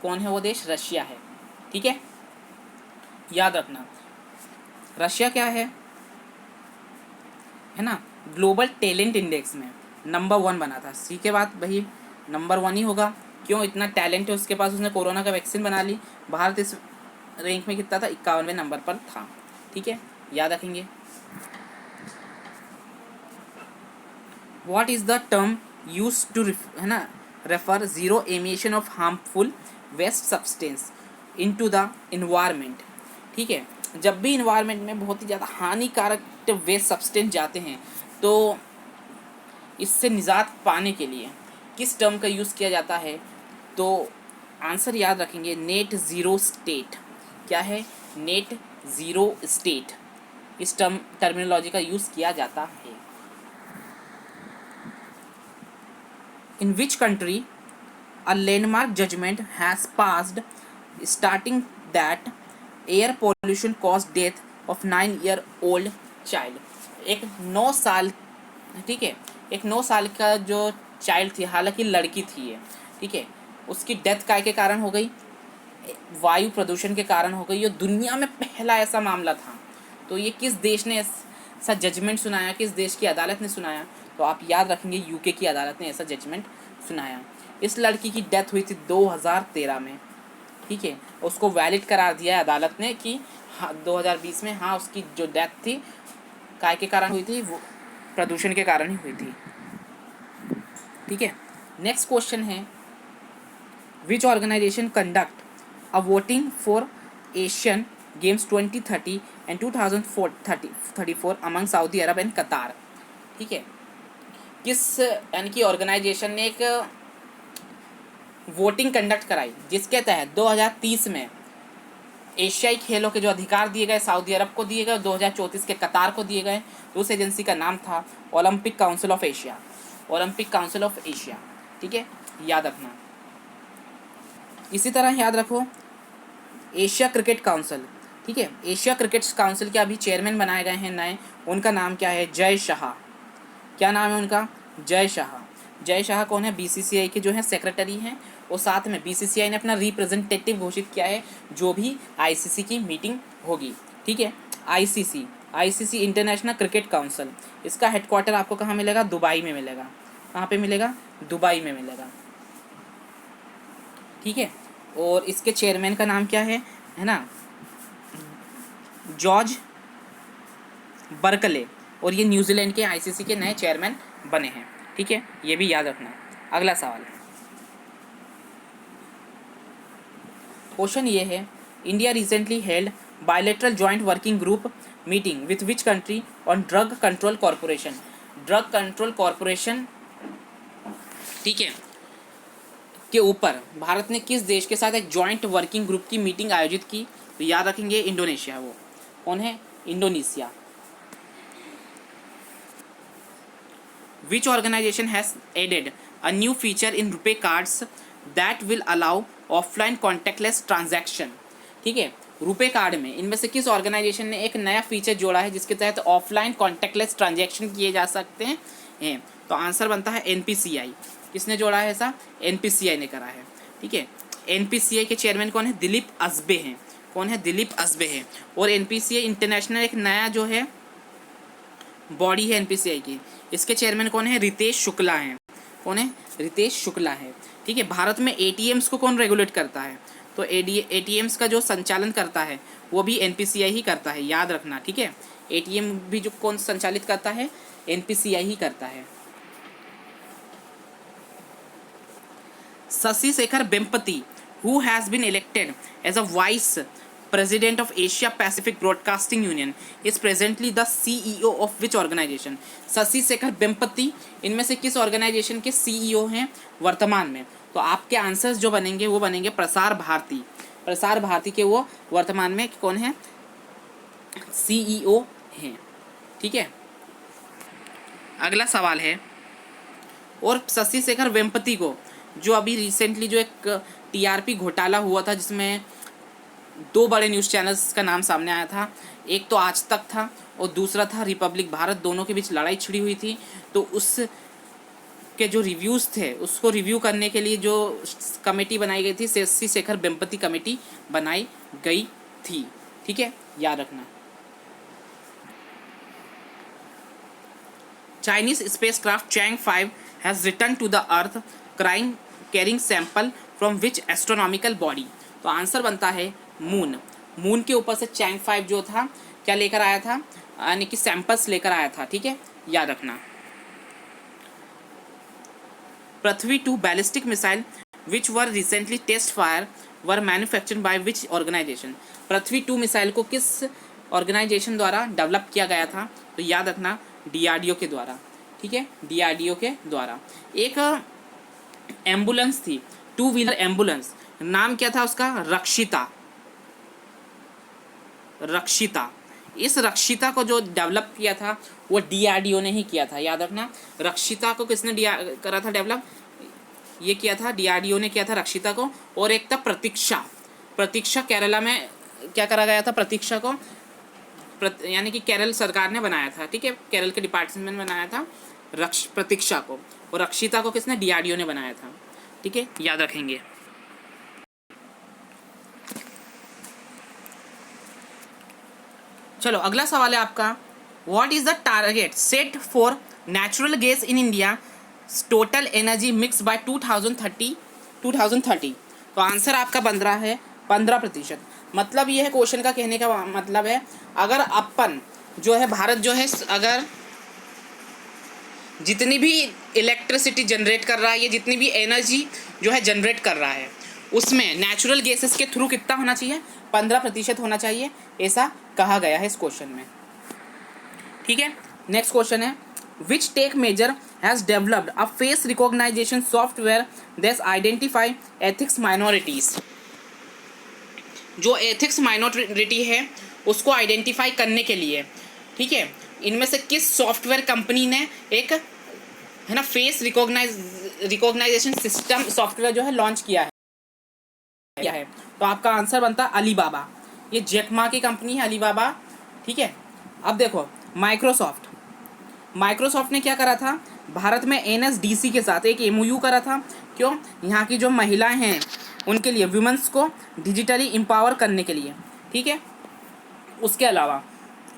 कौन है वो देश? रशिया है। ठीक है, याद रखना, रशिया क्या है ना, ग्लोबल टैलेंट इंडेक्स में नंबर 1 बना था। सी के बाद भाई नंबर 1 ही होगा, क्यों? इतना टैलेंट है उसके पास, उसने कोरोना का वैक्सीन बना ली। भारत इस रैंक में कितना था? 51वें नंबर पर था। ठीक है, याद रखेंगे। What is the term use to है ना refer zero emission of harmful waste substance into the environment. ठीक है, जब भी इन्वायरमेंट में बहुत ही ज़्यादा हानिकारक वेस्ट सब्सटेंस जाते हैं तो इससे निजात पाने के लिए किस टर्म का यूज़ किया जाता है? तो आंसर याद रखेंगे, नेट ज़ीरो स्टेट। क्या है? Net zero state. इस टर्मिनोलॉजी का यूज़ किया जाता है। In which country a landmark judgement has passed starting that air pollution cause death of 9-year-old child. एक 9 साल, ठीक है, एक 9 साल का जो चाइल्ड थी, हालांकि लड़की थी ये, ठीक है, उसकी डेथ काय के कारण हो गई? वायु प्रदूषण के कारण हो गई। ये दुनिया में पहला ऐसा मामला था। तो ये किस देश ने ऐसा जजमेंट सुनाया, किस देश की अदालत ने सुनाया? तो आप याद रखेंगे, यूके की अदालत ने ऐसा जजमेंट सुनाया। इस लड़की की डेथ हुई थी 2013 में। ठीक है, उसको वैलिड करार दिया है अदालत ने कि हाँ 2020 में हाँ उसकी जो डेथ थी काय के कारण हुई थी? वो प्रदूषण के कारण ही हुई थी। ठीक है, नेक्स्ट क्वेश्चन है, which organization conduct a voting for Asian Games 2030 and 2034 among Saudi Arab and Qatar. ठीक है, किस यानी कि ऑर्गेनाइजेशन ने एक वोटिंग कंडक्ट कराई जिसके तहत 2030 में एशियाई खेलों के जो अधिकार दिए गए सऊदी अरब को दिए गए, 2034 के कतार को दिए गए। तो उस एजेंसी का नाम था Olympic council of Asia. Olympic council of Asia. ठीक है, याद रखना। इसी तरह याद रखो एशिया क्रिकेट काउंसिल। ठीक है, एशिया क्रिकेट काउंसिल के अभी चेयरमैन बनाए गए हैं नए, उनका नाम क्या है? जय शाह। क्या नाम है उनका? जय शाह। जय शाह कौन है? बीसीसीआई के जो है सेक्रेटरी हैं। और साथ में बीसीसीआई ने अपना रिप्रेजेंटेटिव घोषित किया है जो भी आईसीसी की मीटिंग होगी। ठीक है, आईसीसी इंटरनेशनल क्रिकेट काउंसिल, इसका हेडक्वार्टर आपको कहाँ मिलेगा? दुबई में मिलेगा। कहाँ पे मिलेगा? दुबई में मिलेगा। ठीक है, और इसके चेयरमैन का नाम क्या है ना? George Berkeley. और ये न्यूजीलैंड के आईसीसी के नए चेयरमैन बने हैं। ठीक है, ये भी याद रखना। अगला सवाल, क्वेश्चन ये है, India recently held bilateral joint working group meeting with which country on drug control corporation. Drug control corporation, ठीक है, के ऊपर भारत ने किस देश के साथ एक जॉइंट वर्किंग ग्रुप की मीटिंग आयोजित की? तो याद रखेंगे इंडोनेशिया। वो कौन है? Indonesia. Which organization has added a new feature in RuPay cards that will allow offline contactless transaction? ठीक है, रुपे कार्ड में इनमें से किस ऑर्गेनाइजेशन ने एक नया फीचर जोड़ा है जिसके तहत ऑफलाइन कॉन्टैक्टलेस ट्रांजैक्शन किए जा सकते हैं? तो आंसर बनता है एनपीसीआई। किसने जोड़ा है ऐसा? एनपीसीआई ने करा है। ठीक है, एनपीसीआई के चेयरमैन कौन है? दिलीप असबे हैं। कौन है? दिलीप असबे है। और एनपीसीआई इंटरनेशनल एक नया जो है बॉडी है एनपीसीआई की, इसके चेयरमैन कौन है? रितेश शुक्ला हैं। कौन है? रितेश शुक्ला है। ठीक है। भारत में एटीएम्स को कौन रेगुलेट करता है? तो एटीएम्स का जो संचालन करता है वो भी एनपीसीआई ही करता है, याद रखना। ठीक है। एटीएम भी जो कौन संचालित करता है? एनपीसीआई ही करता है। Shashi Shekhar Vempati, who has been elected as a vice president of Asia Pacific Broadcasting Union, is presently the CEO of which organization? Shashi Shekhar Vempati इनमें से किस ऑर्गेनाइजेशन के सीईओ हैं वर्तमान में? तो आपके आंसर्स जो बनेंगे वो बनेंगे प्रसार भारती। प्रसार भारती के वो वर्तमान में कौन है? सीईओ हैं। ठीक है। अगला सवाल है, और शशि शेखर वेम्पति को जो अभी रिसेंटली जो एक टीआरपी घोटाला हुआ था जिसमें 2 बड़े न्यूज़ चैनल्स का नाम सामने आया था, एक तो आज तक था और दूसरा था रिपब्लिक भारत, दोनों के बीच लड़ाई छिड़ी हुई थी। तो उस के जो रिव्यूज़ थे उसको रिव्यू करने के लिए जो कमेटी बनाई गई थी, शशि शेखर वेम्पति कमेटी बनाई गई थी। ठीक है, याद रखना। Chinese spacecraft Chang 5 has returned to the Earth carrying sample from which astronomical body? तो आंसर बनता है मून। मून के ऊपर से चैंग 5 जो था क्या लेकर आया था? यानी कि सैंपल्स लेकर आया था। ठीक है, याद रखना। Prithvi 2 ballistic missile which were recently test fire were manufactured by which organization? Prithvi 2 missile को किस ऑर्गेनाइजेशन द्वारा डेवलप किया गया था? तो याद रखना, डीआरडीओ के द्वारा। ठीक है, डीआरडीओ के द्वारा। एक एम्बुलेंस थी, 2 व्हीलर एम्बुलेंस, नाम क्या था उसका? रक्षिता। रक्षिता। इस रक्षिता को जो डेवलप किया था वो डीआरडीओ ने ही किया था, याद रखना। रक्षिता को किसने करा था डेवलप? ये किया था डीआरडीओ ने किया था रक्षिता को। और एक था प्रतीक्षा। प्रतीक्षा केरला में क्या करा गया था? प्रतीक्षा को यानी कि केरल सरकार ने बनाया था। ठीक है, केरल के डिपार्टमेंट ने बनाया था प्रतीक्षा को, और रक्षिता को किसने? डीआरडीओ ने बनाया था। ठीक है, याद रखेंगे। चलो अगला सवाल है आपका, what is the target set for natural gas in India total energy mix by 2030? तो आंसर आपका बन रहा है 15%। मतलब ये है क्वेश्चन का कहने का मतलब है, अगर अपन जो है भारत जो है अगर जितनी भी इलेक्ट्रिसिटी जनरेट कर रहा है, ये जितनी भी एनर्जी जो है जनरेट कर रहा है, उसमें नेचुरल गैसेस के थ्रू कितना होना चाहिए? 15% होना चाहिए, ऐसा कहा गया है इस क्वेश्चन में। ठीक है, नेक्स्ट क्वेश्चन है, which tech major has developed a face recognisation software that identify ethics minorities? जो एथिक्स माइनॉरिटी है उसको आइडेंटिफाई करने के लिए, ठीक है, इनमें से किस सॉफ्टवेयर कंपनी ने एक है ना फेस रिकॉग्नाइजेशन सिस्टम सॉफ्टवेयर जो है लॉन्च किया है? तो आपका आंसर बनता है अलीबाबा। ये जैकमा की कंपनी है अलीबाबा। ठीक है, अब देखो माइक्रोसॉफ्ट ने क्या करा था? भारत में एनएसडीसी के साथ एक एमओयू करा था। क्यों? यहाँ की जो महिलाएं हैं उनके लिए, वुमेन्स को डिजिटली एम्पावर करने के लिए। ठीक है, उसके अलावा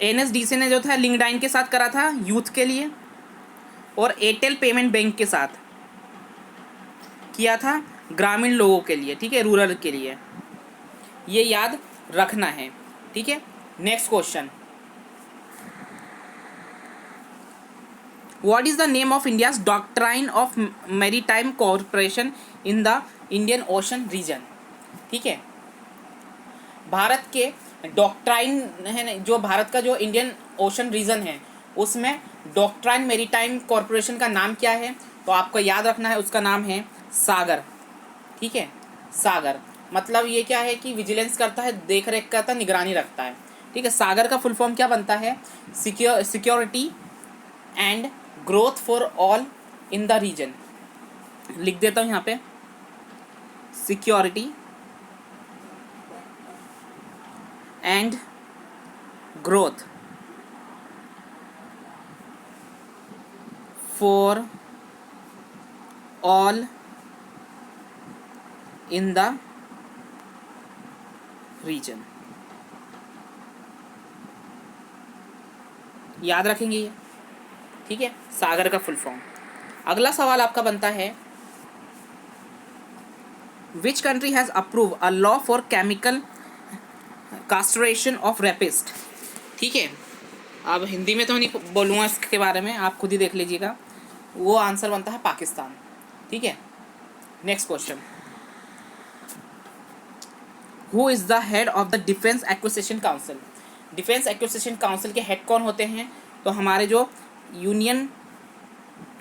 एनएसडीसी ने जो था लिंक्डइन के साथ करा था यूथ के लिए, और एयरटेल पेमेंट बैंक के साथ किया था ग्रामीण लोगों के लिए। ठीक है, रूरल के लिए। ये याद रखना है। ठीक है, next question, what is the name of India's doctrine of maritime corporation in the Indian Ocean region? ठीक है, भारत के डॉक्ट्राइन है, जो भारत का जो इंडियन ओशन रीजन है उसमें डॉक्ट्राइन मैरीटाइम कॉर्पोरेशन का नाम क्या है? तो आपको याद रखना है, उसका नाम है सागर। ठीक है, सागर मतलब ये क्या है कि विजिलेंस करता है, देख रेख करता है, निगरानी रखता है। ठीक है, सागर का फुल फॉर्म क्या बनता है? Security and growth for all in the region. लिख देता हूँ यहाँ पे, security and growth for all in the region. याद रखेंगे ये, ठीक है, सागर का फुल फॉर्म। अगला सवाल आपका बनता है, which country has approve a law for chemical castration of rapist. ठीक है, अब हिंदी में तो नहीं बोलूँगा इसके बारे में, आप खुद ही देख लीजिएगा। वो आंसर बनता है पाकिस्तान। ठीक है, next question, who is the head of the defence acquisition council. Defence acquisition council के हेड कौन होते हैं? तो हमारे जो यूनियन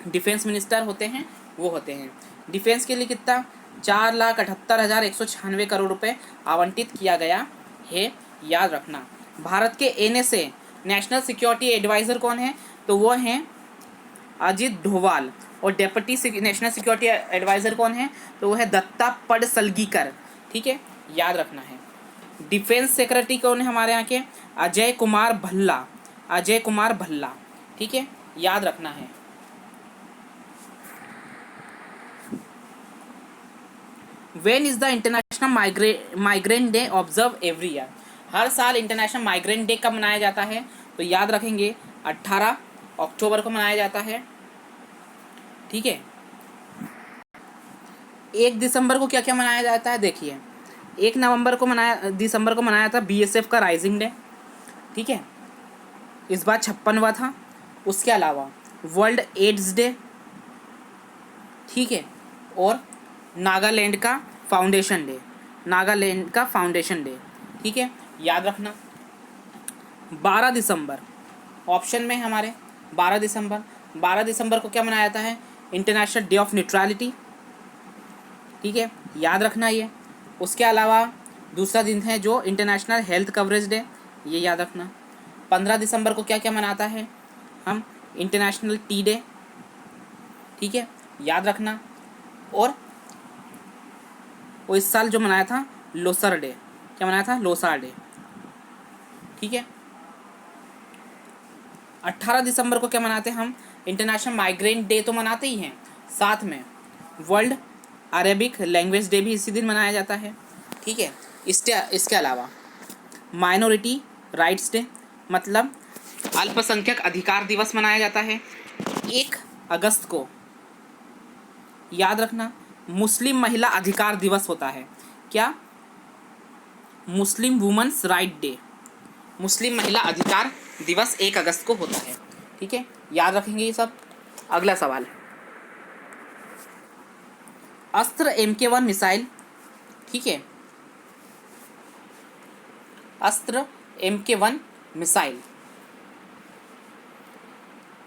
डिफेंस मिनिस्टर होते हैं वो होते हैं। डिफेंस के लिए कितना 4,78,196 करोड़ रुपए आवंटित किया गया है, याद रखना। भारत के एनएसए नेशनल सिक्योरिटी एडवाइज़र कौन है? तो वो हैं अजित डोभाल। और डेप्यूटी नेशनल सिक्योरिटी एडवाइज़र कौन है? तो वो है दत्ता पडसलगीकर। ठीक है, याद रखना है। डिफेंस सेक्रेटरी कौन है हमारे यहाँ के? अजय कुमार भल्ला। अजय कुमार भल्ला, ठीक है, याद रखना है। When is the international migrant day observe every year. हर साल इंटरनेशनल माइग्रेंट डे कब मनाया जाता है? तो याद रखेंगे 18 अक्टूबर को मनाया जाता है। ठीक है, 1 दिसंबर को क्या क्या मनाया जाता है? देखिए, 1 दिसंबर को मनाया था बीएसएफ का राइजिंग डे। ठीक है, इस बार 56वां था। उसके अलावा वर्ल्ड एड्स डे, ठीक है, और नागालैंड का फाउंडेशन डे। नागालैंड का फाउंडेशन डे, ठीक है, याद रखना। 12 दिसंबर ऑप्शन में हमारे 12 दिसंबर को क्या मनाया जाता है? International day of neutrality. ठीक है, याद रखना ये। उसके अलावा दूसरा दिन है जो इंटरनेशनल हेल्थ कवरेज डे, ये याद रखना। 15 दिसंबर को क्या क्या मनाता है हम? इंटरनेशनल टी डे, ठीक है, याद रखना। और वो इस साल जो मनाया था लोसर डे, क्या मनाया था? लोसार डे। ठीक है, 18 दिसंबर को क्या मनाते हैं हम? इंटरनेशनल माइग्रेंट डे तो मनाते ही हैं, साथ में वर्ल्ड अरेबिक लैंग्वेज डे भी इसी दिन मनाया जाता है। ठीक है, इसके अलावा माइनॉरिटी राइट्स डे, मतलब अल्पसंख्यक अधिकार दिवस मनाया जाता है 1 अगस्त को। याद रखना, मुस्लिम महिला अधिकार दिवस होता है। क्या? मुस्लिम वुमेन्स राइट डे। मुस्लिम महिला अधिकार दिवस 1 अगस्त को होता है। ठीक है, याद रखेंगे ये सब। अगला सवाल, अस्त्र MK1 मिसाइल, ठीक है, अस्त्र MK1 मिसाइल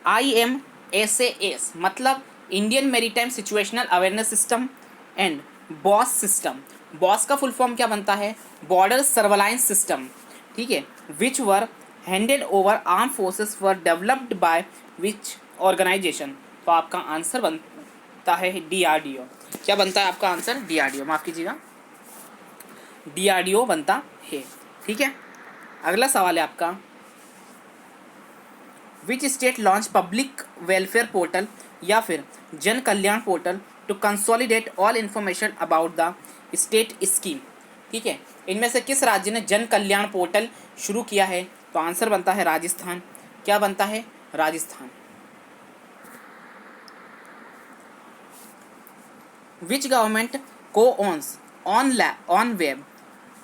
IMSAS मतलब Indian maritime situational awareness system and BOSS system. BOSS का फुल फॉर्म क्या बनता है? Border surveillance system. ठीक है, which were handed over arm forces were developed by which organization. तो आपका आंसर बनता है DRDO। क्या बनता है आपका आंसर? DRDO, माफ़ कीजिएगा, DRDO बनता है। ठीक है, अगला सवाल है आपका, which state launch public welfare portal या फिर Jan Kalyan portal to consolidate all information about the state scheme. ठीक है, इनमें से किस राज्य ने जन कल्याण पोर्टल शुरू किया है? तो आंसर बनता है राजस्थान। क्या बनता है? Rajasthan. Which government co owns OneWeb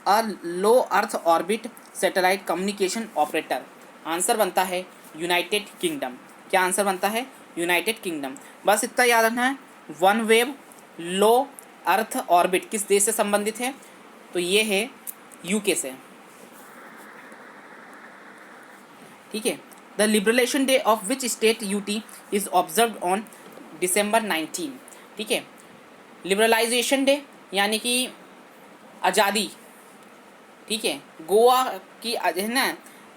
a low earth orbit satellite communication operator. Answer बनता है यूनाइटेड किंगडम। क्या आंसर बनता है? United Kingdom. बस इतना याद रखना है। OneWeb low earth orbit किस देश से संबंधित है? तो ये है UK से। ठीक है, the liberation day of which state UT is observe on December 19। ठीक है, लिबरलाइजेशन डे यानी कि आज़ादी, ठीक है, गोवा की है ना,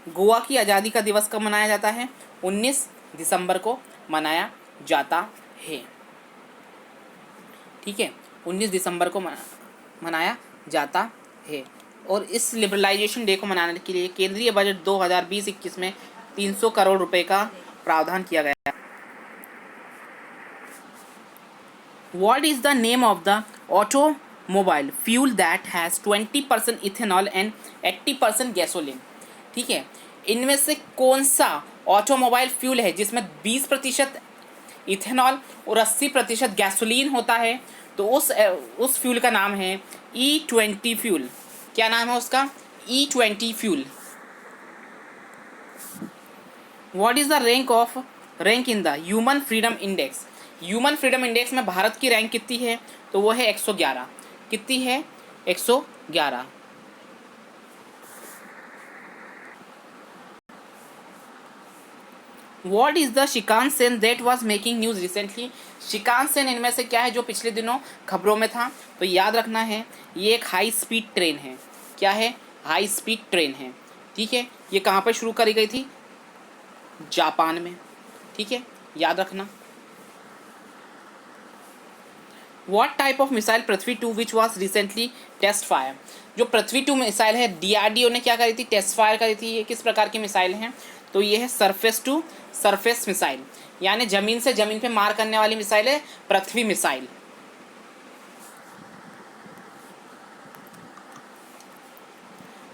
गोवा की आज़ादी का दिवस कब मनाया जाता है? 19 दिसंबर को मनाया जाता है। ठीक है, 19 दिसंबर को मनाया जाता है। और इस लिबरलाइजेशन डे को मनाने के लिए केंद्रीय बजट 2020-21 में 300 करोड़ रुपए का प्रावधान किया गया है। What is the name of the automobile fuel that has 20% ethanol and 80% gasoline? ठीक है, इनमें से कौन सा ऑटोमोबाइल फ्यूल है जिसमें 20% इथेनॉल और 80% गैसोलीन होता है? तो उस फ्यूल का नाम है E20 फ्यूल। क्या नाम है उसका? E20 fuel. What is the rank in the human freedom index? Human freedom index में भारत की रैंक कितनी है? तो वो है 111। कितनी है? 111। What is the Shinkansen that was making news recently? Shinkansen इनमें से क्या है जो पिछले दिनों खबरों में था? तो याद रखना है, ये एक हाई स्पीड ट्रेन है। क्या है? हाई स्पीड ट्रेन है। ठीक है, ये कहाँ पर शुरू करी गई थी? जापान में। ठीक है, याद रखना। What type of missile Prithvi two which was recently test fire? जो पृथ्वी टू मिसाइल है, DRDO ने क्या करी थी? टेस्ट फायर करी थी। ये किस प्रकार की मिसाइल हैं? तो ये है सरफेस टू सरफेस मिसाइल, यानी जमीन से जमीन पे मार करने वाली मिसाइल है पृथ्वी missile.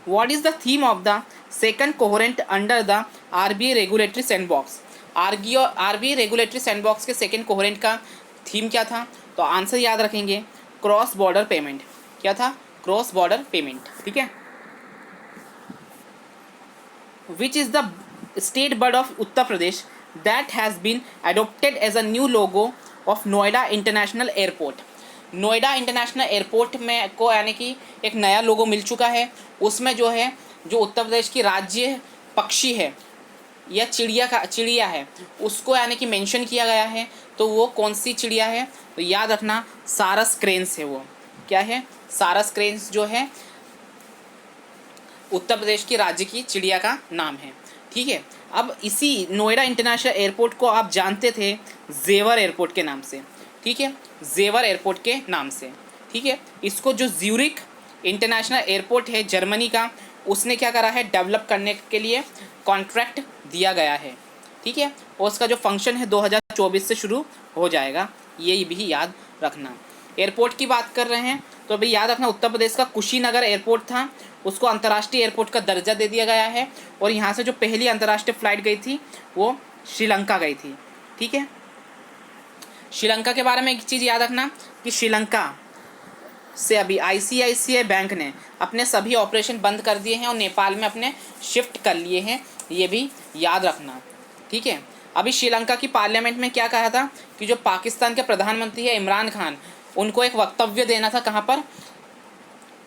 What is the theme of the second cohorent under the RBI regulatory sandbox? RBI regulatory sandbox के सेकेंड कोहरेंट का थीम क्या था? तो आंसर याद रखेंगे, क्रॉस बॉर्डर पेमेंट। क्या था? Cross border payment. ठीक है। Which is the state bird of Uttar Pradesh that has been adopted as a new logo of Noida international airport? Noida international airport में को यानी कि एक नया लोगो मिल चुका है। उसमें जो है, जो उत्तर प्रदेश की राज्य पक्षी है या चिड़िया है, उसको यानी कि मेंशन किया गया है। तो वो कौन सी चिड़िया है? तो याद रखना, सारस क्रेन्स है वो। क्या है? सारस क्रेन्स जो है उत्तर प्रदेश की राज्य की चिड़िया का नाम है। ठीक है। अब इसी नोएडा इंटरनेशनल एयरपोर्ट को आप जानते थे जेवर एयरपोर्ट के नाम से। ठीक है, जेवर एयरपोर्ट के नाम से। ठीक है, इसको जो ज्यूरिख इंटरनेशनल एयरपोर्ट है जर्मनी का, उसने क्या करा है? डेवलप करने के लिए कॉन्ट्रैक्ट दिया गया है। ठीक है, और उसका जो फंक्शन है 2024 से शुरू हो जाएगा, ये भी याद रखना। एयरपोर्ट की बात कर रहे हैं तो अभी याद रखना, उत्तर प्रदेश का कुशीनगर एयरपोर्ट था, उसको अंतर्राष्ट्रीय एयरपोर्ट का दर्जा दे दिया गया है। और यहाँ से जो पहली अंतर्राष्ट्रीय फ़्लाइट गई थी वो श्रीलंका गई थी। ठीक है, श्रीलंका के बारे में एक चीज़ याद रखना कि श्रीलंका से अभी ICICI बैंक ने अपने सभी ऑपरेशन बंद कर दिए हैं और नेपाल में अपने शिफ्ट कर लिए हैं, ये भी याद रखना। ठीक है, अभी श्रीलंका की पार्लियामेंट में क्या कहा था कि जो पाकिस्तान के प्रधानमंत्री है इमरान खान, उनको एक वक्तव्य देना था। कहाँ पर?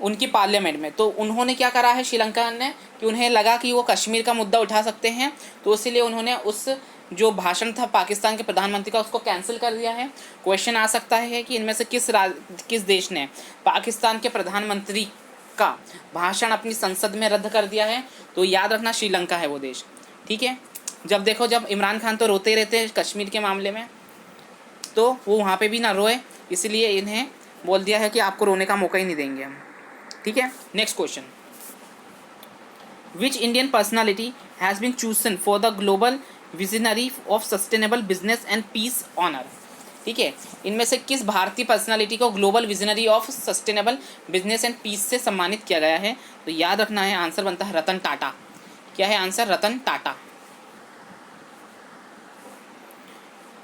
उनकी पार्लियामेंट में। तो उन्होंने क्या करा है श्रीलंका ने कि उन्हें लगा कि वो कश्मीर का मुद्दा उठा सकते हैं, तो इसीलिए उन्होंने उस जो भाषण था पाकिस्तान के प्रधानमंत्री का, उसको कैंसिल कर दिया है। क्वेश्चन आ सकता है कि इनमें से किस देश ने पाकिस्तान के प्रधानमंत्री का भाषण अपनी संसद में रद्द कर दिया है? तो याद रखना, श्रीलंका है वो देश। ठीक है, जब देखो, जब इमरान खान तो रोते रहते हैं कश्मीर के मामले में, तो वो वहाँ पे भी ना रोए, इसलिए इन्हें बोल दिया है कि आपको रोने का मौका ही नहीं देंगे हम। ठीक है, next question, which Indian personality has been chosen for the global visionary of sustainable business and peace honour? ठीक है, इनमें से किस भारतीय पर्सनालिटी को global visionary of sustainable business and peace से सम्मानित किया गया है? तो याद रखना है, आंसर बनता है रतन टाटा। क्या है answer? Ratan Tata.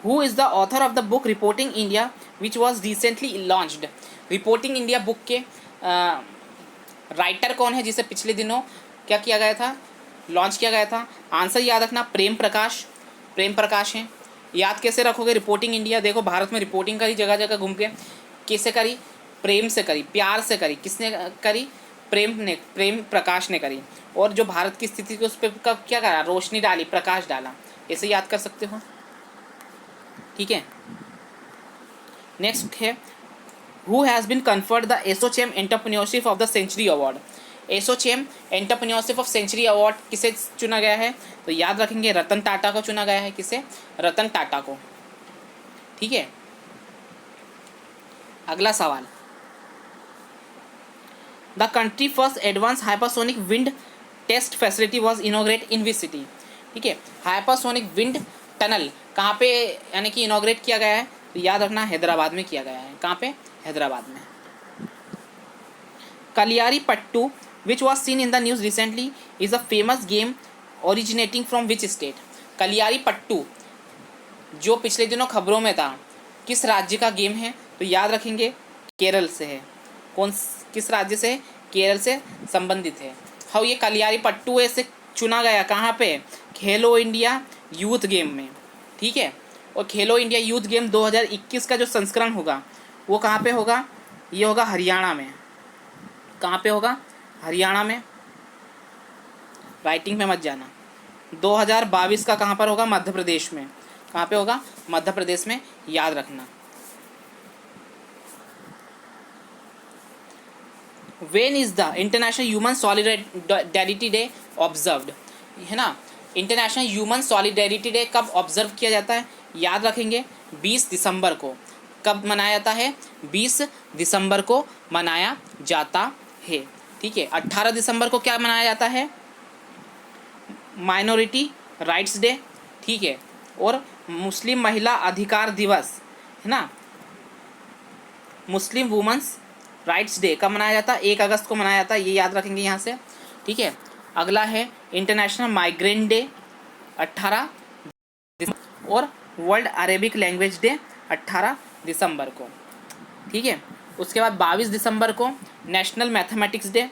Who is the author of the book Reporting India which was recently launched? Reporting India book के राइटर कौन है जिसे पिछले दिनों क्या किया गया था? लॉन्च किया गया था। आंसर याद रखना, प्रेम प्रकाश। प्रेम प्रकाश हैं। याद कैसे रखोगे? रिपोर्टिंग इंडिया, देखो भारत में रिपोर्टिंग करी जगह जगह घूम के, कैसे करी? प्रेम से करी, प्यार से करी। किसने करी? प्रेम प्रकाश ने करी। और जो भारत की स्थिति थी उस पर कब क्या करा? रोशनी डाली, प्रकाश डाला। ऐसे याद कर सकते हो। ठीक है, नेक्स्ट है, who has been conferred the ASSOCHAM entrepreneurship of the century award? ASSOCHAM entrepreneurship of century award किसे चुना गया है? तो याद रखेंगे, रतन टाटा को चुना गया है। किसे? रतन टाटा को। ठीक है, अगला सवाल, the country first advance hypersonic wind test facility was inaugurate in which city? ठीक है, हाइपरसोनिक विंड टनल कहाँ पे यानी कि इनोग्रेट किया गया है? तो याद रखना, हैदराबाद में किया गया है। कहाँ पे? हैदराबाद में। Kaliyari Pattu which was seen in the news recently is a famous game originating from which state? Kaliyari Pattu जो पिछले दिनों खबरों में था, किस राज्य का गेम है? तो याद रखेंगे केरल से है। किस राज्य से? केरल से संबंधित है। हाँ, ये कलियारी पट्टू ऐसे चुना गया कहाँ पे? खेलो इंडिया यूथ गेम में, ठीक है। और खेलो इंडिया यूथ गेम 2021 का जो संस्करण होगा वो कहाँ पे होगा? ये होगा हरियाणा में। कहाँ पे होगा? हरियाणा में। राइटिंग में मत जाना। 2022 का कहाँ पर होगा? मध्य प्रदेश में। कहाँ पे होगा? मध्य प्रदेश में, याद रखना। When is the international human solidarity day observed? है ना, इंटरनेशनल ह्यूमन सॉलिडेरिटी डे कब ऑब्जर्व किया जाता है? याद रखेंगे 20 दिसंबर को। कब मनाया जाता है? 20 दिसंबर को मनाया जाता है, ठीक है। 18 दिसंबर को क्या मनाया जाता है? माइनॉरिटी राइट्स डे, ठीक है। और मुस्लिम महिला अधिकार दिवस, है ना, मुस्लिम वुमेंस राइट्स डे कब मनाया जाता है? 1 अगस्त को मनाया जाता है, ये याद रखेंगे यहाँ से, ठीक है। अगला है इंटरनेशनल माइग्रेंट डे 18 दिसंबर, और वर्ल्ड अरेबिक लैंग्वेज डे 18 दिसंबर को, ठीक है। उसके बाद 22 दिसंबर को national mathematics day,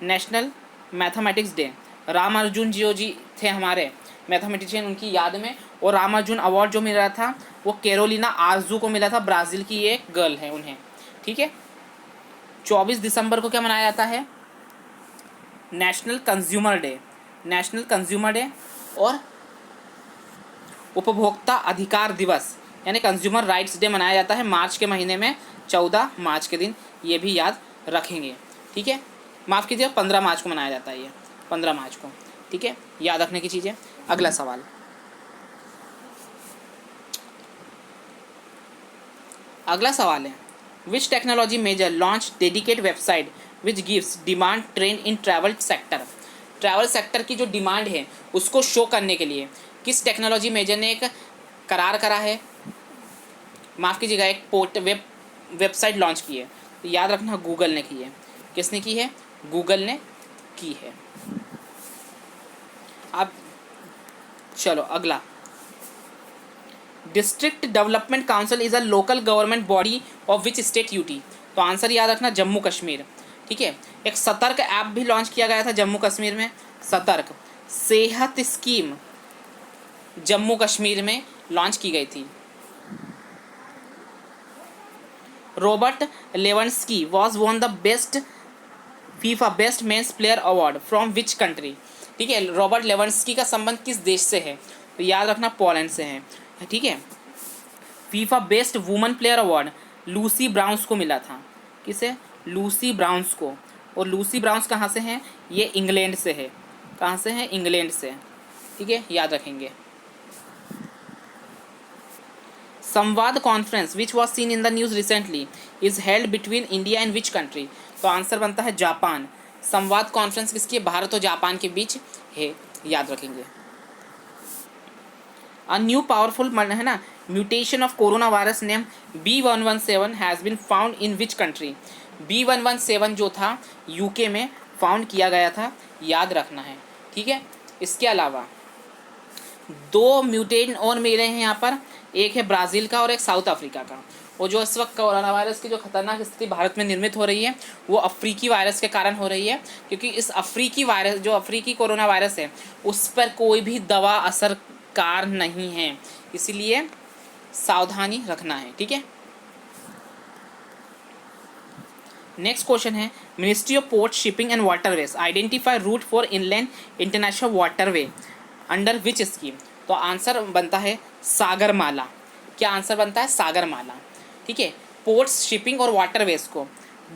national mathematics day. Ramanujan ji थे हमारे मैथमेटिशियन, उनकी याद में। और रामार्जुन अवार्ड जो मिल रहा था वो कैरोलिना आर्जू को मिला था, ब्राज़ील की एक गर्ल है उन्हें, ठीक है। 24 दिसंबर को क्या मनाया जाता है? National consumer day, national consumer day. और उपभोक्ता अधिकार दिवस यानी कंज्यूमर राइट्स डे मनाया जाता है मार्च के महीने में, 14 मार्च के दिन, ये भी याद रखेंगे, ठीक है। माफ़ कीजिए, 15 मार्च को मनाया जाता है ये, 15 मार्च को, ठीक है। याद रखने की चीज़ें। अगला सवाल, अगला सवाल है which technology major launch dedicate website which gives demand trend in travel sector? Travel sector की जो डिमांड है उसको शो करने के लिए किस टेक्नोलॉजी मेजर ने एक करार करा है? माफ़ कीजिएगा, एक वेबसाइट लॉन्च की है, तो याद रखना गूगल ने की है। किसने की है? गूगल ने की है। अब चलो अगला, district development council is a local government body of which state UT? तो आंसर याद रखना जम्मू कश्मीर, ठीक है। एक सतर्क ऐप भी लॉन्च किया गया था जम्मू कश्मीर में, सतर्क सेहत स्कीम जम्मू कश्मीर में लॉन्च की गई थी। Robert Lewandowski was won the best FIFA best men's player award from which country? ठीक है, रॉबर्ट लेवेंडस्की का संबंध किस देश से है? तो याद रखना पोलैंड से है, ठीक है। FIFA best woman player award Lucy Bronze को मिला था। किसे? लूसी ब्राउन्स को। और लूसी ब्राउन्स कहाँ से हैं? ये इंग्लैंड से है। कहाँ से हैं? इंग्लैंड से, ठीक है, याद रखेंगे। संवाद conference which was seen in the news recently is held between India and which country? तो आंसर बनता है जापान। संवाद कॉन्फ्रेंस किसकी? भारत और जापान के बीच है, याद रखेंगे। अ न्यू पावरफुल है ना mutation of corona virus name B117 has been found in which country? B117 जो था यूके में फाउंड किया गया था, याद रखना है, ठीक है। इसके अलावा 2 म्यूटेंट और मिले हैं यहाँ पर, एक है ब्राज़ील का और एक साउथ अफ्रीका का। और जो इस वक्त कोरोना वायरस की जो खतरनाक स्थिति भारत में निर्मित हो रही है वो अफ्रीकी वायरस के कारण हो रही है, क्योंकि इस अफ्रीकी वायरस जो अफ्रीकी कोरोना वायरस है उस पर कोई भी दवा असरकार नहीं है, इसीलिए सावधानी रखना है, ठीक है। नेक्स्ट क्वेश्चन है ministry of port shipping and waterways identify route for inland international waterway under which scheme? तो आंसर बनता है सागरमाला। क्या आंसर बनता है? सागरमाला, ठीक है। पोर्ट्स शिपिंग और वाटरवेज को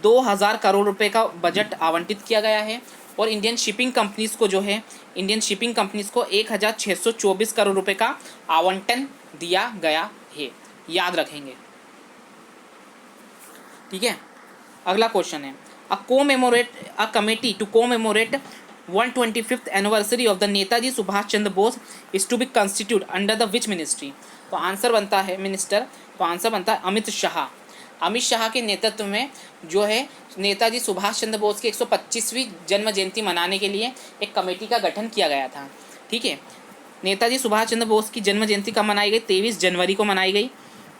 2000 करोड़ रुपए का बजट आवंटित किया गया है और इंडियन शिपिंग कंपनीज को जो है इंडियन शिपिंग कंपनीज को 1624 करोड़ रुपए का आवंटन दिया गया है, याद रखेंगे, ठीक है। अगला क्वेश्चन है a committee to commemorate 125th anniversary of the Netaji Subhas Chandra Bose is to be constitute under the which ministry? तो आंसर बनता है मिनिस्टर, तो आंसर बनता है अमित शाह। अमित शाह के नेतृत्व में जो है नेताजी सुभाष चंद्र बोस की 125वीं जन्म जयंती मनाने के लिए एक कमेटी का गठन किया गया था। ठीक है। नेताजी सुभाष चंद्र बोस की जन्म जयंती कब मनाई गई? 23 जनवरी को मनाई गई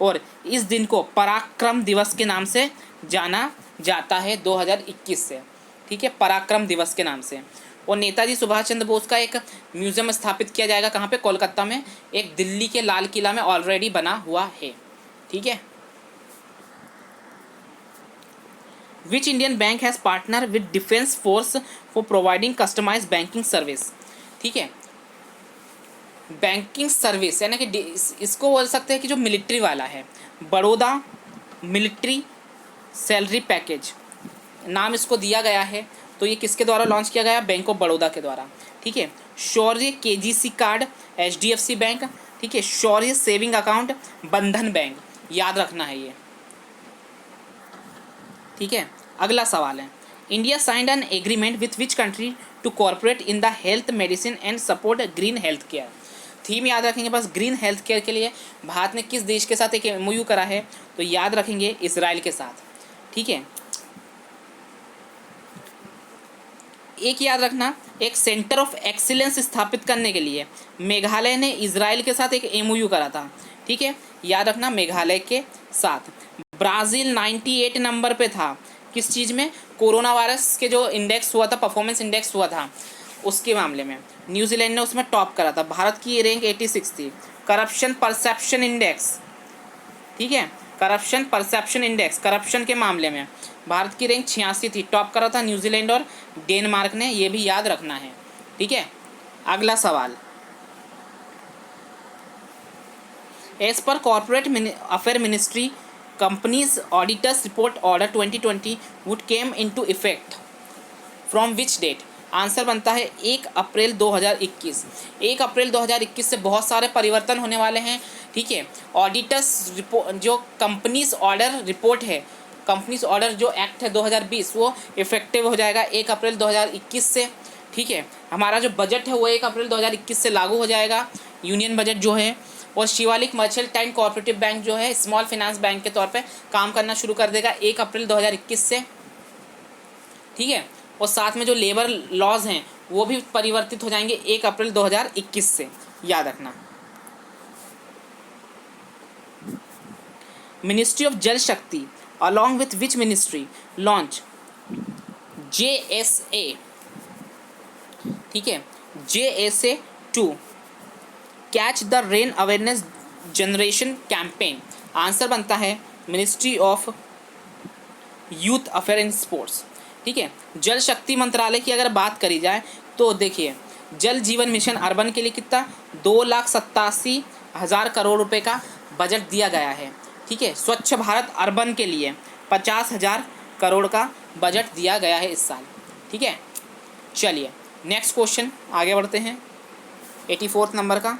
और इस दिन को पराक्रम दिवस के नाम से जाना जाता है 2021 से। ठीक है, पराक्रम दिवस के नाम से। और नेताजी सुभाष चंद्र बोस का एक म्यूजियम स्थापित किया जाएगा कहाँ पे? कोलकाता में। एक दिल्ली के लाल किला में ऑलरेडी बना हुआ है। ठीक है। Which Indian bank has partner with defence force for providing customise banking service? ठीक है, बैंकिंग सर्विस यानी कि इसको बोल सकते हैं कि जो मिलिट्री वाला है, बड़ौदा मिलिट्री सैलरी पैकेज नाम इसको दिया गया है। तो ये किसके द्वारा लॉन्च किया गया? बैंक ऑफ बड़ौदा के द्वारा। ठीक है। Shaurya KGC card HDFC bank. ठीक है। Shaurya saving account Bandhan bank. याद रखना है ये। ठीक है। अगला सवाल है, India signed an agreement with which country to corporate in the health medicine and support green health care? Theme याद रखेंगे बस। ग्रीन हेल्थ केयर के लिए भारत ने किस देश के साथ एक एमओयू करा है? तो याद रखेंगे इजराइल के साथ। ठीक है। एक याद रखना, एक सेंटर ऑफ एक्सीलेंस स्थापित करने के लिए मेघालय ने इजराइल के साथ एक एमओयू करा था। ठीक है, याद रखना, मेघालय के साथ। ब्राज़ील 98 नंबर पे था किस चीज़ में? कोरोना वायरस के जो इंडेक्स हुआ था, परफॉर्मेंस इंडेक्स हुआ था उसके मामले में। न्यूजीलैंड ने उसमें टॉप करा था। भारत की ये रैंक 86 थी। करप्शन परसेप्शन इंडेक्स, ठीक है, करप्शन परसेप्शन इंडेक्स, करप्शन के मामले में भारत की रैंक 86 थी। टॉप करा था न्यूजीलैंड और डेनमार्क ने, ये भी याद रखना है। ठीक है। अगला सवाल, as per corporate affair ministry companies auditors report order 2020 would came into effect from which date? Answer बनता है 1 अप्रैल 2021। 1 अप्रैल 2021 से बहुत सारे परिवर्तन होने वाले हैं। ठीक है। ऑडिटर्स रिपोर्ट, जो कंपनीज ऑर्डर रिपोर्ट है, कंपनीज ऑर्डर जो एक्ट है 2020, वो इफेक्टिव हो जाएगा 1 अप्रैल 2021 से। ठीक है। हमारा जो बजट है वो 1 अप्रैल 2021 से लागू हो जाएगा, यूनियन बजट जो है। और शिवालिक मर्चेंटाइन कोऑपरेटिव बैंक जो है स्मॉल फाइनेंस बैंक के तौर पे काम करना शुरू कर देगा 1 अप्रैल 2021 से। ठीक है। और साथ में जो लेबर लॉज हैं वो भी परिवर्तित हो जाएंगे 1 अप्रैल 2021 से, याद रखना। मिनिस्ट्री ऑफ जल शक्ति along with which ministry launch JSA? ठीक है, JSA 2 catch the rain awareness generation campaign. Answer बनता है ministry of youth affair and sports. ठीक है। जल शक्ति मंत्रालय की अगर बात करी जाए तो देखिए, जल जीवन मिशन अर्बन के लिए कितना 2,87,000 करोड़ रुपए का बजट दिया गया है। ठीक है। स्वच्छ भारत अर्बन के लिए 50,000 करोड़ का बजट दिया गया है इस साल। ठीक है। चलिए नेक्स्ट क्वेश्चन आगे बढ़ते हैं। 84 नंबर का,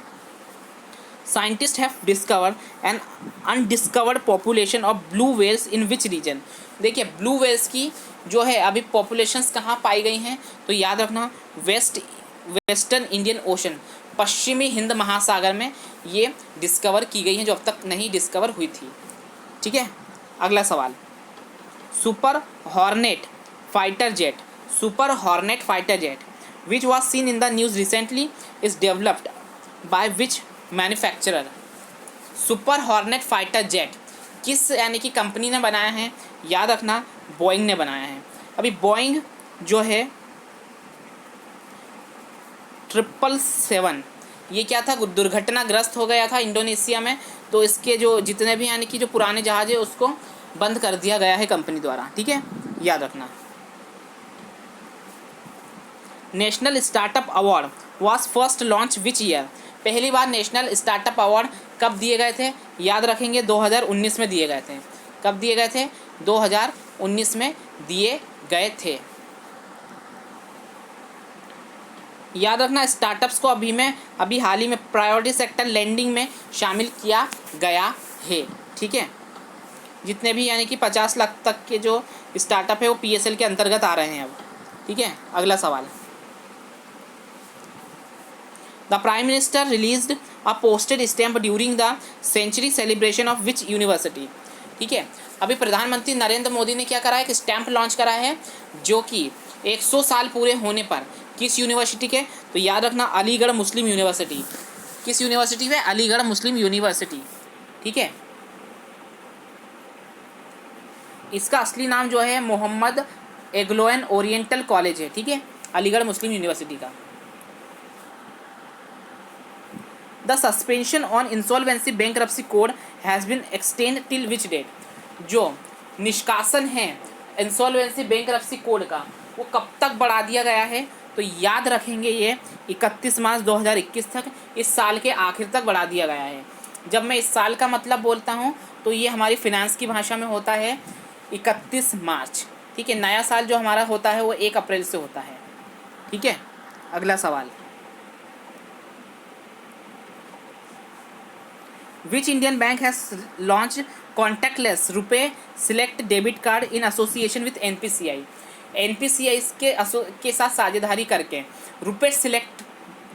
scientist have discovered an undiscovered population of blue whales in which region? देखिए, ब्लू व्हेल्स की जो है अभी पॉपुलेशंस कहाँ पाई गई हैं? तो याद रखना, वेस्टर्न इंडियन ओशन, पश्चिमी हिंद महासागर में ये डिस्कवर की गई हैं, जो अब तक नहीं डिस्कवर हुई थी। ठीक है। अगला सवाल, super hornet fighter jet, super hornet fighter jet which was seen in the news recently is developed by which manufacturer? Super hornet fighter jet किस यानी कि कंपनी ने बनाया है? याद रखना, बोइंग ने बनाया है। अभी बोइंग जो है 777, ये क्या था, दुर्घटनाग्रस्त हो गया था इंडोनेशिया में, तो इसके जो जितने भी यानी कि जो पुराने जहाज है उसको बंद कर दिया गया है कंपनी द्वारा। ठीक है, याद रखना। National startup award was first launch which year? पहली बार नेशनल स्टार्टअप अवार्ड कब दिए गए थे? याद रखेंगे 2019 में दिए गए थे। कब दिए गए थे? 2019 में दिए गए थे। याद रखना, स्टार्टअप्स को अभी हाल ही में प्रायोरिटी सेक्टर लैंडिंग में शामिल किया गया है। ठीक है। जितने भी यानी कि 50 लाख तक के जो स्टार्टअप है वो PSL के अंतर्गत आ रहे हैं अब। ठीक है। अगला सवाल, the prime minister released a postage stamp during the century celebration of which university? ठीक है। अभी प्रधानमंत्री नरेंद्र मोदी ने क्या करा है कि स्टैम्प लॉन्च करा है, जो कि 100 साल पूरे होने पर किस यूनिवर्सिटी के? तो याद रखना अलीगढ़ मुस्लिम यूनिवर्सिटी। किस यूनिवर्सिटी में? Aligarh Muslim university. ठीक है, इसका असली नाम जो है मोहम्मद एग्लोन ओरिएंटल कॉलेज है। ठीक है, अलीगढ़ मुस्लिम यूनिवर्सिटी का। The suspension on insolvency bankruptcy code has been extend till which date? जो निष्कासन है इंसॉल्वेंसी बैंकरप्सी कोड का, वो कब तक बढ़ा दिया गया है? तो याद रखेंगे ये 31 मार्च 2021 तक, इस साल के आखिर तक बढ़ा दिया गया है। जब मैं इस साल का मतलब बोलता हूँ तो ये हमारी फिनेंस की भाषा में होता है 31 मार्च। ठीक है, नया साल जो हमारा होता है वो 1 अप्रैल से होता है। ठीक है, अगला सवाल, which Indian bank has launch contactless RuPay select debit card in association with NPCI? NPCI के साथ साझेदारी करके रुपए सिलेक्ट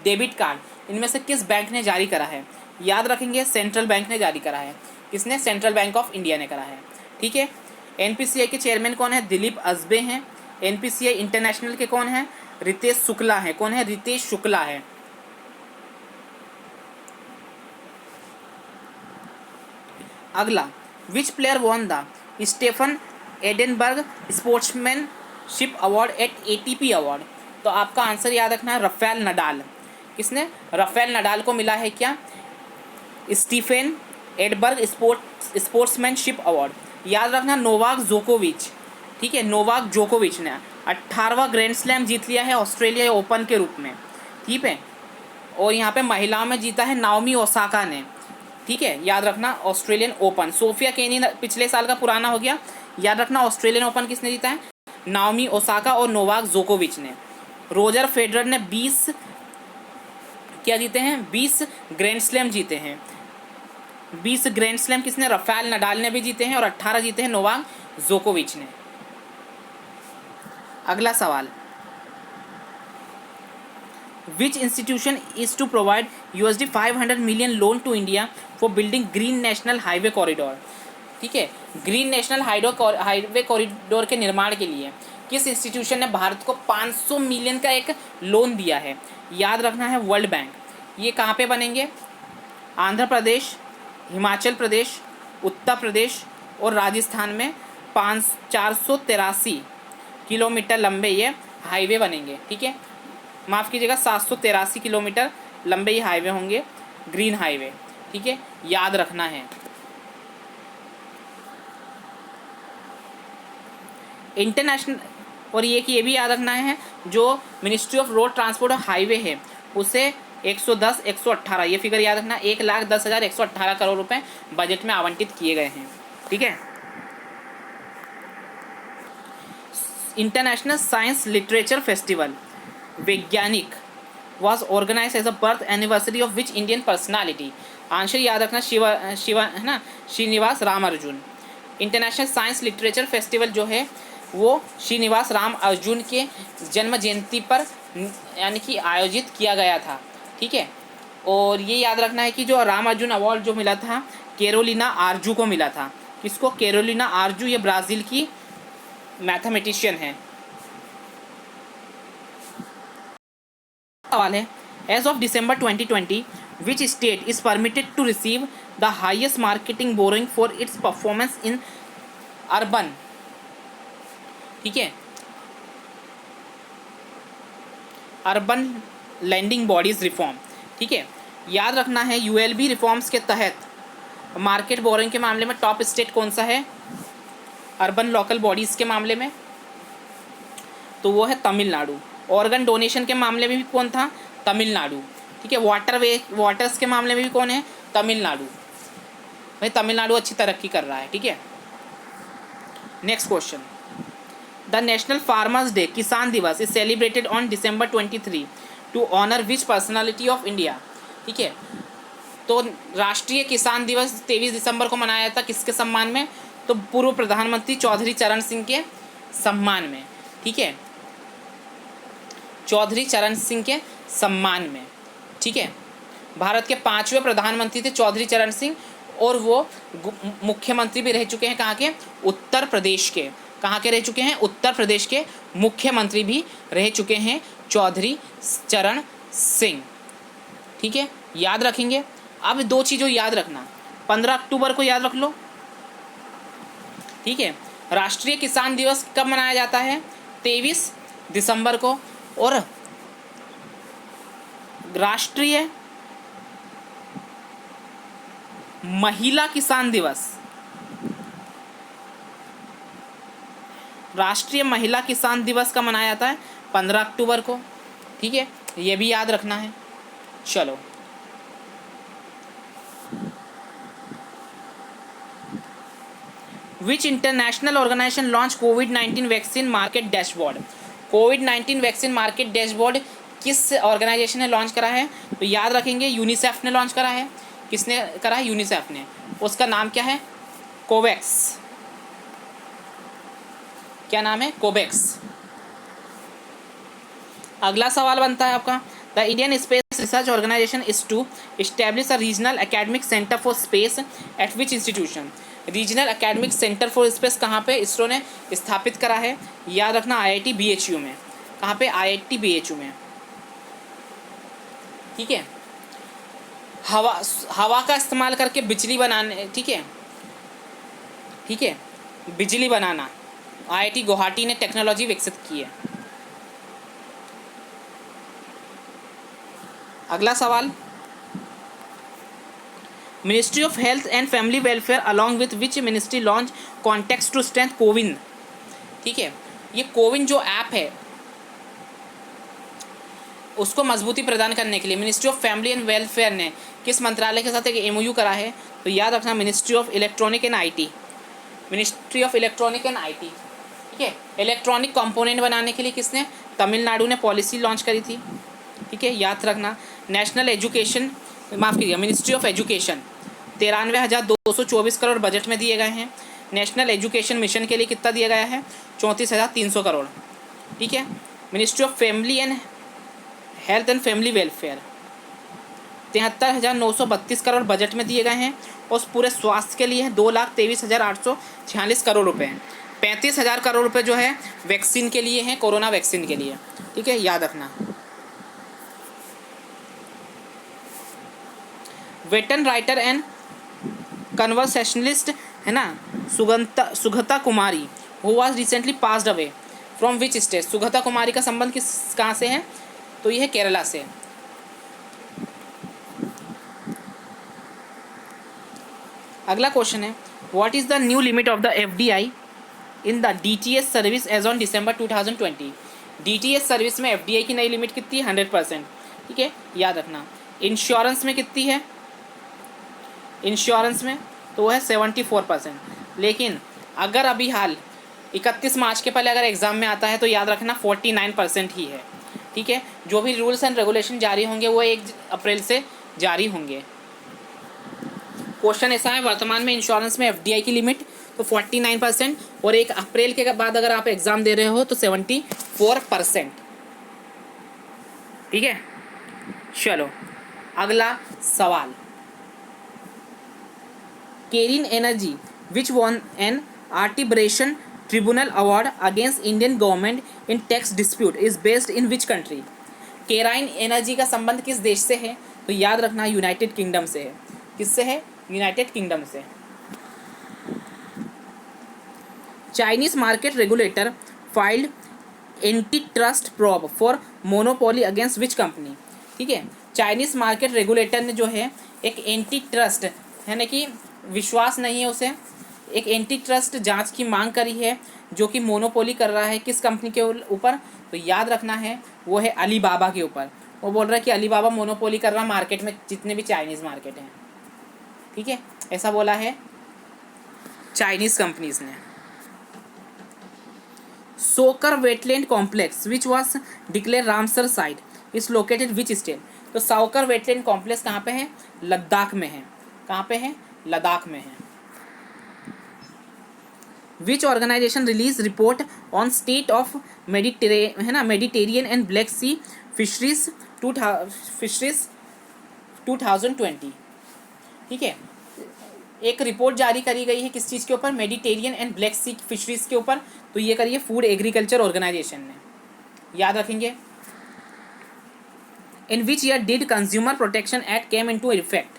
डेबिट कार्ड इनमें से किस बैंक ने जारी करा है? याद रखेंगे सेंट्रल बैंक ने जारी करा है। किसने? सेंट्रल बैंक ऑफ इंडिया ने करा है। ठीक है, एनपीसीआई के चेयरमैन कौन है? दिलीप अजबे हैं। एनपीसीआई इंटरनेशनल के कौन है? रितेश शुक्ला है। कौन है? रितेश शुक्ला है। अगला, which player won the Stefan Edberg sportsmanship award at ATP award? तो आपका आंसर याद रखना है राफेल नडाल। किसने? राफेल नडाल को मिला है क्या स्टीफन एडबर्ग स्पोर्ट्समैनशिप अवार्ड। याद रखना नोवाक जोकोविच। ठीक है, नोवाक जोकोविच ने 18वां ग्रैंड स्लैम जीत लिया है ऑस्ट्रेलिया ओपन के रूप में। ठीक है, और यहाँ पे महिलाओं में जीता है नाओमी ओसाका ने। ठीक है, याद रखना ऑस्ट्रेलियन ओपन। सोफिया केनी पिछले साल का पुराना हो गया। याद रखना ऑस्ट्रेलियन ओपन किसने जीता है? नाओमी ओसाका और नोवाक जोकोविच ने। रोजर फेडरर ने 20 क्या जीते हैं? 20 ग्रैंड स्लैम जीते हैं। 20 ग्रैंड स्लैम किसने? राफेल नडाल ने भी जीते हैं और 18 जीते हैं नोवाक जोकोविच ने। अगला सवाल, which institution is to provide $500 million loan to India for building green national highway corridor? ठीक है, ग्रीन नेशनल हाईवे कॉरिडोर के निर्माण के लिए किस इंस्टीट्यूशन ने भारत को 500 मिलियन का एक लोन दिया है? याद रखना है वर्ल्ड बैंक। ये कहाँ पे बनेंगे? आंध्र प्रदेश, हिमाचल प्रदेश, उत्तर प्रदेश और राजस्थान में 483 किलोमीटर लंबे ये हाईवे बनेंगे। ठीक है, माफ़ कीजिएगा 783 किलोमीटर लंबे ये हाईवे होंगे, ग्रीन हाईवे। ठीक है, याद रखना है। इंटरनेशनल, और ये भी याद रखना है, जो मिनिस्ट्री ऑफ रोड ट्रांसपोर्ट और हाईवे है उसे 110 118 ये फिगर याद रखना, 1,10,118 करोड़ रुपए बजट में आवंटित किए गए हैं। ठीक है, इंटरनेशनल साइंस लिटरेचर फेस्टिवल वैज्ञानिक was organized as a birth anniversary of which Indian personality? Answer याद रखना शिवा है ना, Srinivasa Ramanujan. International science literature festival जो है वो श्रीनिवास रामानुजन के जन्म जयंती पर यानी कि आयोजित किया गया था। ठीक है, और ये याद रखना है कि जो रामानुजन अवार्ड जो मिला था कैरोलिना आरजू को मिला था। किसको? कैरोलिना आरजू, ये ब्राज़ील की मैथमेटिशियन है। सवाल है, as of December 2020 which state is permitted to receive the highest marketing borrowing for its performance in urban? ठीक है, अर्बन लैंडिंग बॉडीज रिफॉर्म। ठीक है, याद रखना है यूएलबी रिफॉर्म्स के तहत मार्केट बोरोइंग के मामले में टॉप स्टेट कौन सा है अर्बन लोकल बॉडीज़ के मामले में? तो वो है तमिलनाडु। ऑर्गन डोनेशन के मामले में भी कौन था? तमिलनाडु। ठीक है, वाटर्स के मामले में भी कौन है? तमिलनाडु। भाई तमिलनाडु अच्छी तरक्की कर रहा है। ठीक है, next question, the national farmers day Kisan Diwas is celebrated on December 23 to honour which personality of India? ठीक है, तो राष्ट्रीय किसान दिवस 23 दिसंबर को मनाया जाता किसके सम्मान में? तो पूर्व प्रधानमंत्री चौधरी चरण सिंह के सम्मान में। ठीक है, चौधरी चरण सिंह के सम्मान में। ठीक है, भारत के 5वें प्रधानमंत्री थे चौधरी चरण सिंह, और वो मुख्यमंत्री भी रह चुके हैं। कहाँ के? उत्तर प्रदेश के। कहाँ के रह चुके हैं? उत्तर प्रदेश के मुख्यमंत्री भी रह चुके हैं चौधरी चरण सिंह। ठीक है, याद रखेंगे। अब दो चीज़ों याद रखना, 15 अक्टूबर को याद रख लो। ठीक है, राष्ट्रीय किसान दिवस कब मनाया जाता है? 23 दिसंबर को। और राष्ट्रीय महिला किसान दिवस, राष्ट्रीय महिला किसान दिवस का मनाया जाता है 15 अक्टूबर को। ठीक है, ये भी याद रखना है। चलो, विच इंटरनेशनल ऑर्गेनाइजेशन लॉन्च कोविड-19 वैक्सीन मार्केट डैशबोर्ड? कोविड-19 वैक्सीन मार्केट डैशबोर्ड किस ऑर्गेनाइजेशन ने लॉन्च करा है? तो याद रखेंगे, यूनिसेफ ने लॉन्च करा है। किसने करा है? यूनिसेफ ने। उसका नाम क्या है? कोवैक्स। क्या नाम है? कोवैक्स। अगला सवाल बनता है आपका, the Indian Space Research Organisation is to establish a regional academic centre for space at which institution? Regional academic centre for space कहाँ पे इसरो ने स्थापित करा है? याद रखना, IIT BHU में। कहाँ पे? IIT BHU में। ठीक है, हवा का इस्तेमाल करके बिजली बनाने, ठीक है, ठीक है, बिजली बनाना IIT गुवाहाटी ने टेक्नोलॉजी विकसित की है। अगला सवाल, Ministry of Health and Family Welfare along with which ministry launch contact to strength CoWIN? ठीक है, ये कोविन जो ऐप है उसको मजबूती प्रदान करने के लिए ministry of family and welfare ने किस मंत्रालय के साथ एक MOU करा है? तो याद रखना, ministry of electronic and IT। Ministry of electronic and IT। ठीक है, इलेक्ट्रॉनिक कंपोनेंट बनाने के लिए किसने? तमिलनाडु ने पॉलिसी लॉन्च करी थी। ठीक है, याद रखना, नेशनल एजुकेशन, माफ़ कीजिएगा, ministry of education 93,224 crore budget में दिए गए हैं। नेशनल एजुकेशन मिशन के लिए कितना दिया गया है? 34,300 करोड़। ठीक है, ministry of family and health and Family welfare 73,932 crore budget में दिए गए हैं। और पूरे स्वास्थ्य के लिए 2,23,846 करोड़ रुपए हैं। 35,000 करोड़ रुपए जो है वैक्सीन के लिए हैं, कोरोना वैक्सीन के लिए। ठीक है, याद रखना। वेटन राइटर एंड कन्वर्सेशनलिस्ट है ना, Sugatha Kumari, who was recently passed away from which state? Sugatha Kumari का संबंध कहाँ से है? तो ये है केरला से। अगला क्वेश्चन है, what is the new limit of the FDI in the DTH service as on December 2020? DTH service में FDI की नई लिमिट कितनी है? 100%। ठीक है, याद रखना। इंश्योरेंस में कितनी है? इंश्योरेंस में तो वो है 74%। लेकिन अगर अभी हाल 31 मार्च के पहले अगर एग्ज़ाम में आता है तो याद रखना 49% ही है। ठीक है, जो भी रूल्स एंड रेगुलेशन जारी होंगे वो 1 अप्रैल से जारी होंगे। क्वेश्चन ऐसा है, वर्तमान में इंश्योरेंस में FDI की लिमिट तो 49% और 1 अप्रैल के बाद अगर आप एग्ज़ाम दे रहे हो तो 74%। ठीक है, चलो अगला सवाल, Cairn Energy which won an arbitration tribunal award against Indian government in tax dispute is based in which country? Cairn Energy का संबंध किस देश से है? तो याद रखना, यूनाइटेड किंगडम से है। किससे है? यूनाइटेड किंगडम से। Chinese market regulator filed anti trust probe for monopoly against which company? ठीक है, चाइनीज मार्केट रेगुलेटर ने जो है एक एंटी ट्रस्ट है ना कि विश्वास नहीं है उसे, एक एंटी ट्रस्ट जांच की मांग करी है जो कि मोनोपोली कर रहा है किस कंपनी के ऊपर? तो याद रखना है वो है अलीबाबा के ऊपर। वो बोल रहा है कि अलीबाबा मोनोपोली कर रहा मार्केट में जितने भी चाइनीज़ मार्केट हैं। ठीक है, ऐसा बोला है चाइनीज़ कंपनीज ने। सोकर wetland complex which was declare Ramsar site is located which state? तो सोकर वेटलैंड कॉम्प्लेक्स कहाँ पे है? लद्दाख में है। कहाँ पे है? लद्दाख में है। Which organization release report on state of Mediterranean and Black Sea fisheries 2020? ठीक है, एक रिपोर्ट जारी करी गई है किस चीज़ के ऊपर? Mediterranean and Black Sea fisheries के ऊपर। तो ये करिए फूड एग्रीकल्चर ऑर्गेनाइजेशन ने। याद रखेंगे। In which year did consumer protection act came into effect?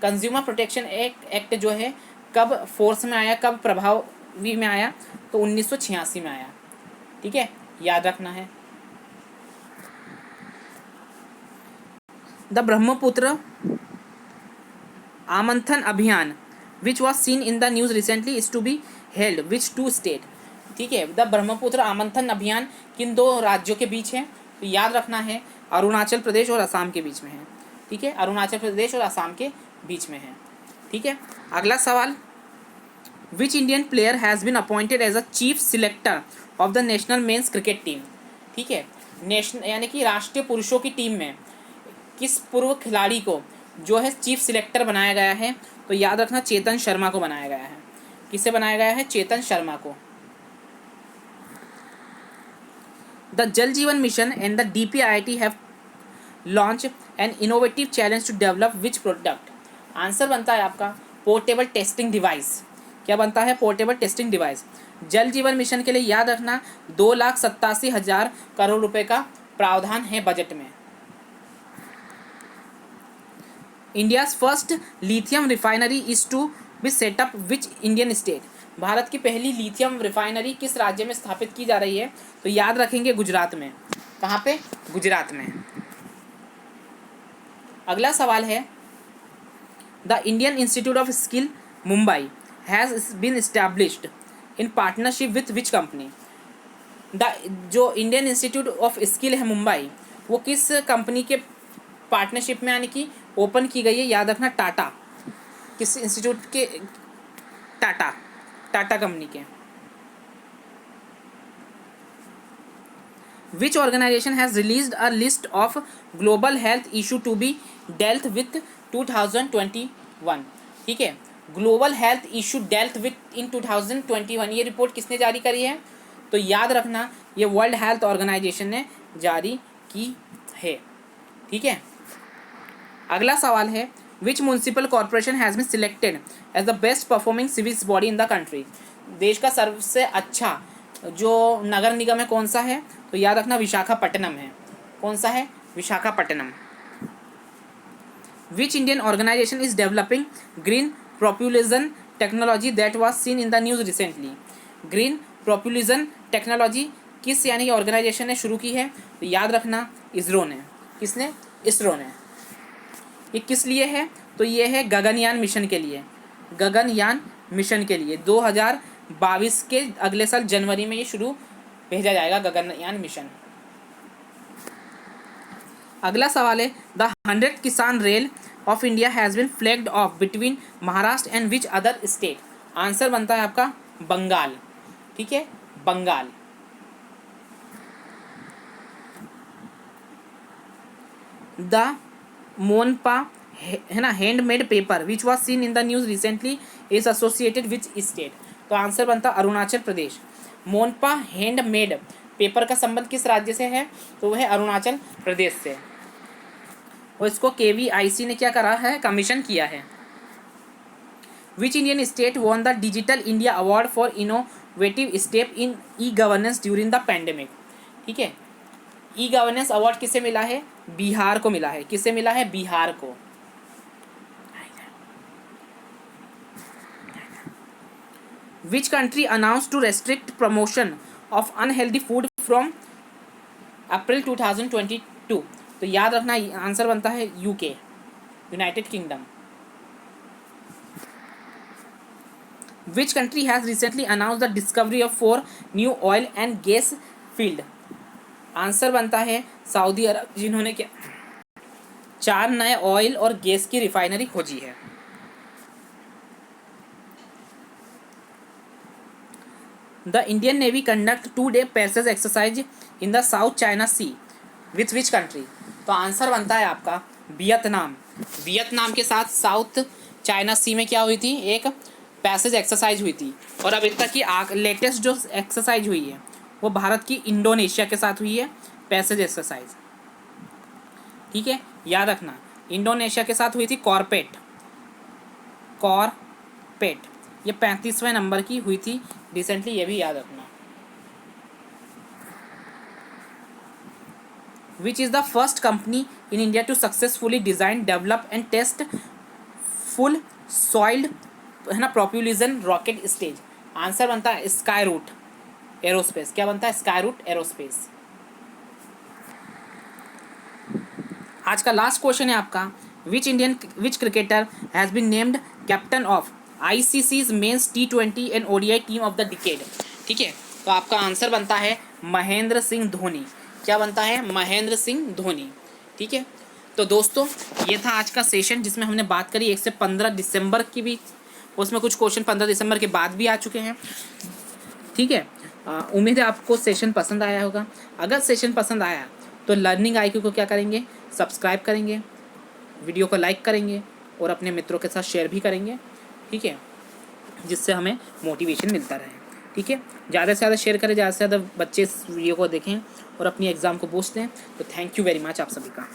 Consumer protection act जो है कब फोर्स में आया, कब प्रभावी में आया? तो 1986 में आया। ठीक है, याद रखना है। The Brahmaputra Amantran Abhiyan which was seen in the news recently is to be held which to state? ठीक है, द ब्रह्मपुत्र आमंथन अभियान किन दो राज्यों के बीच है? तो याद रखना है अरुणाचल प्रदेश और असम के बीच में है। ठीक है, अरुणाचल प्रदेश और असम के बीच में है। ठीक है, अगला सवाल, which Indian player has been appointed as a chief selector of the national men's cricket team? ठीक है, नेशनल यानी कि राष्ट्रीय पुरुषों की टीम में किस पूर्व खिलाड़ी को जो है चीफ सिलेक्टर बनाया गया है? तो याद रखना चेतन शर्मा को बनाया गया है। किसे बनाया गया है? चेतन शर्मा को। The Jal Jeevan Mission and the DPIIT have launch an innovative challenge to develop which product? Answer बनता है आपका पोर्टेबल टेस्टिंग डिवाइस। क्या बनता है? Portable testing device. Jal Jeevan mission के लिए याद रखना 2,87,000 करोड़ रुपए का प्रावधान है बजट में। India's first lithium refinery is to be set up which Indian state? Bharat की पहली लिथियम रिफाइनरी किस राज्य में स्थापित की जा रही है? तो याद रखेंगे गुजरात में। कहाँ पे? गुजरात में। अगला सवाल है, the Indian Institute of Skill Mumbai has been established in partnership with which company? जो इंडियन इंस्टीट्यूट ऑफ स्किल है मुंबई, वो किस कंपनी के पार्टनरशिप में यानी कि ओपन की गई है? याद रखना टाटा। किस इंस्टीट्यूट के? टाटा कंपनी के। Which organization has released a list of global health issue to be dealt with 2021? ठीक है, global health issue dealt with in 2021 ये रिपोर्ट किसने जारी करी है? तो याद रखना ये वर्ल्ड हेल्थ ऑर्गेनाइजेशन ने जारी की है। ठीक है, अगला सवाल है, which municipal corporation has been selected as the best performing civics body in the country? देश का सबसे अच्छा जो नगर निगम है कौन सा है? तो याद रखना विशाखापट्टनम है। कौन सा है? Visakhapatnam. Which Indian organization is developing green propulsion technology that was seen in the news recently? Green propulsion technology किस यानी ऑर्गेनाइजेशन ने शुरू की है? तो याद रखना इसरो ने। किसने? इसरो ने। ये किस लिए है? तो ये है गगनयान मिशन के लिए। गगनयान मिशन के लिए 2022 के अगले साल जनवरी में ये शुरू भेजा जाएगा गगनयान मिशन। अगला सवाल है, the 100th Kisan rail of India has been flagged off between Maharashtra and which other state? Answer बनता है आपका बंगाल। ठीक है, बंगाल। द मोनपा है ना handmade paper which was seen in the news recently is associated which state? तो आंसर बनता अरुणाचल प्रदेश। मोनपा हैंडमेड पेपर का संबंध किस राज्य से है? तो वह है अरुणाचल प्रदेश से, और इसको KVIC ने क्या करा है? कमीशन किया है। Which Indian state won the digital India award for innovative step in e-governance during the pandemic? ठीक है, ई-गवर्नेंस अवार्ड किसे मिला है? बिहार को मिला है। किसे मिला है? बिहार को। Which country announce to restrict promotion of unhealthy food from April 2022? तो याद रखना आंसर बनता है UK, United Kingdom. Which country has recently announce the discovery of 4 new oil and gas field? Answer बनता है सऊदी अरब, जिन्होंने क्या 4 नए ऑयल और गैस की रिफाइनरी खोजी है। The Indian Navy conduct 2-day passage exercise in the South China Sea with which country? तो आंसर बनता है आपका वियतनाम। वियतनाम के साथ साउथ चाइना सी में क्या हुई थी? एक पैसेज एक्सरसाइज हुई थी। और अब तक की लेटेस्ट जो एक्सरसाइज हुई है वो भारत की इंडोनेशिया के साथ हुई है, पैसेज एक्सरसाइज। ठीक है, याद रखना इंडोनेशिया के साथ हुई थी कॉर्पेट। ये 35वें नंबर की हुई थी रिसेंटली, ये भी याद रखना। Which is the first company in India to successfully design develop and test full solid, है ना, प्रोपल्यूशन रॉकेट स्टेज? आंसर बनता है स्काई रूट एरोस्पेस। क्या बनता है? Skyroot Aerospace. आज का लास्ट क्वेश्चन है आपका, which cricketer has been named captain of ICC's men's T20 and ODI team of the decade? ठीक है, तो आपका आंसर बनता है महेंद्र सिंह धोनी। क्या बनता है? महेंद्र सिंह धोनी। ठीक है, तो दोस्तों ये था आज का सेशन जिसमें हमने बात करी 1 से 15 दिसंबर की भी, उसमें कुछ क्वेश्चन 15 दिसंबर के बाद भी आ चुके हैं। ठीक है, उम्मीद है आपको सेशन पसंद आया होगा। अगर सेशन पसंद आया तो लर्निंग IQ को क्या करेंगे? सब्सक्राइब करेंगे, वीडियो को लाइक करेंगे और अपने मित्रों के साथ शेयर भी करेंगे। ठीक है, जिससे हमें मोटिवेशन मिलता रहे। ठीक है, ज़्यादा से ज़्यादा शेयर करें, ज़्यादा से ज़्यादा बच्चे इस वीडियो को देखें और अपनी एग्ज़ाम को बूस्ट दें। तो थैंक यू वेरी मच आप सभी का।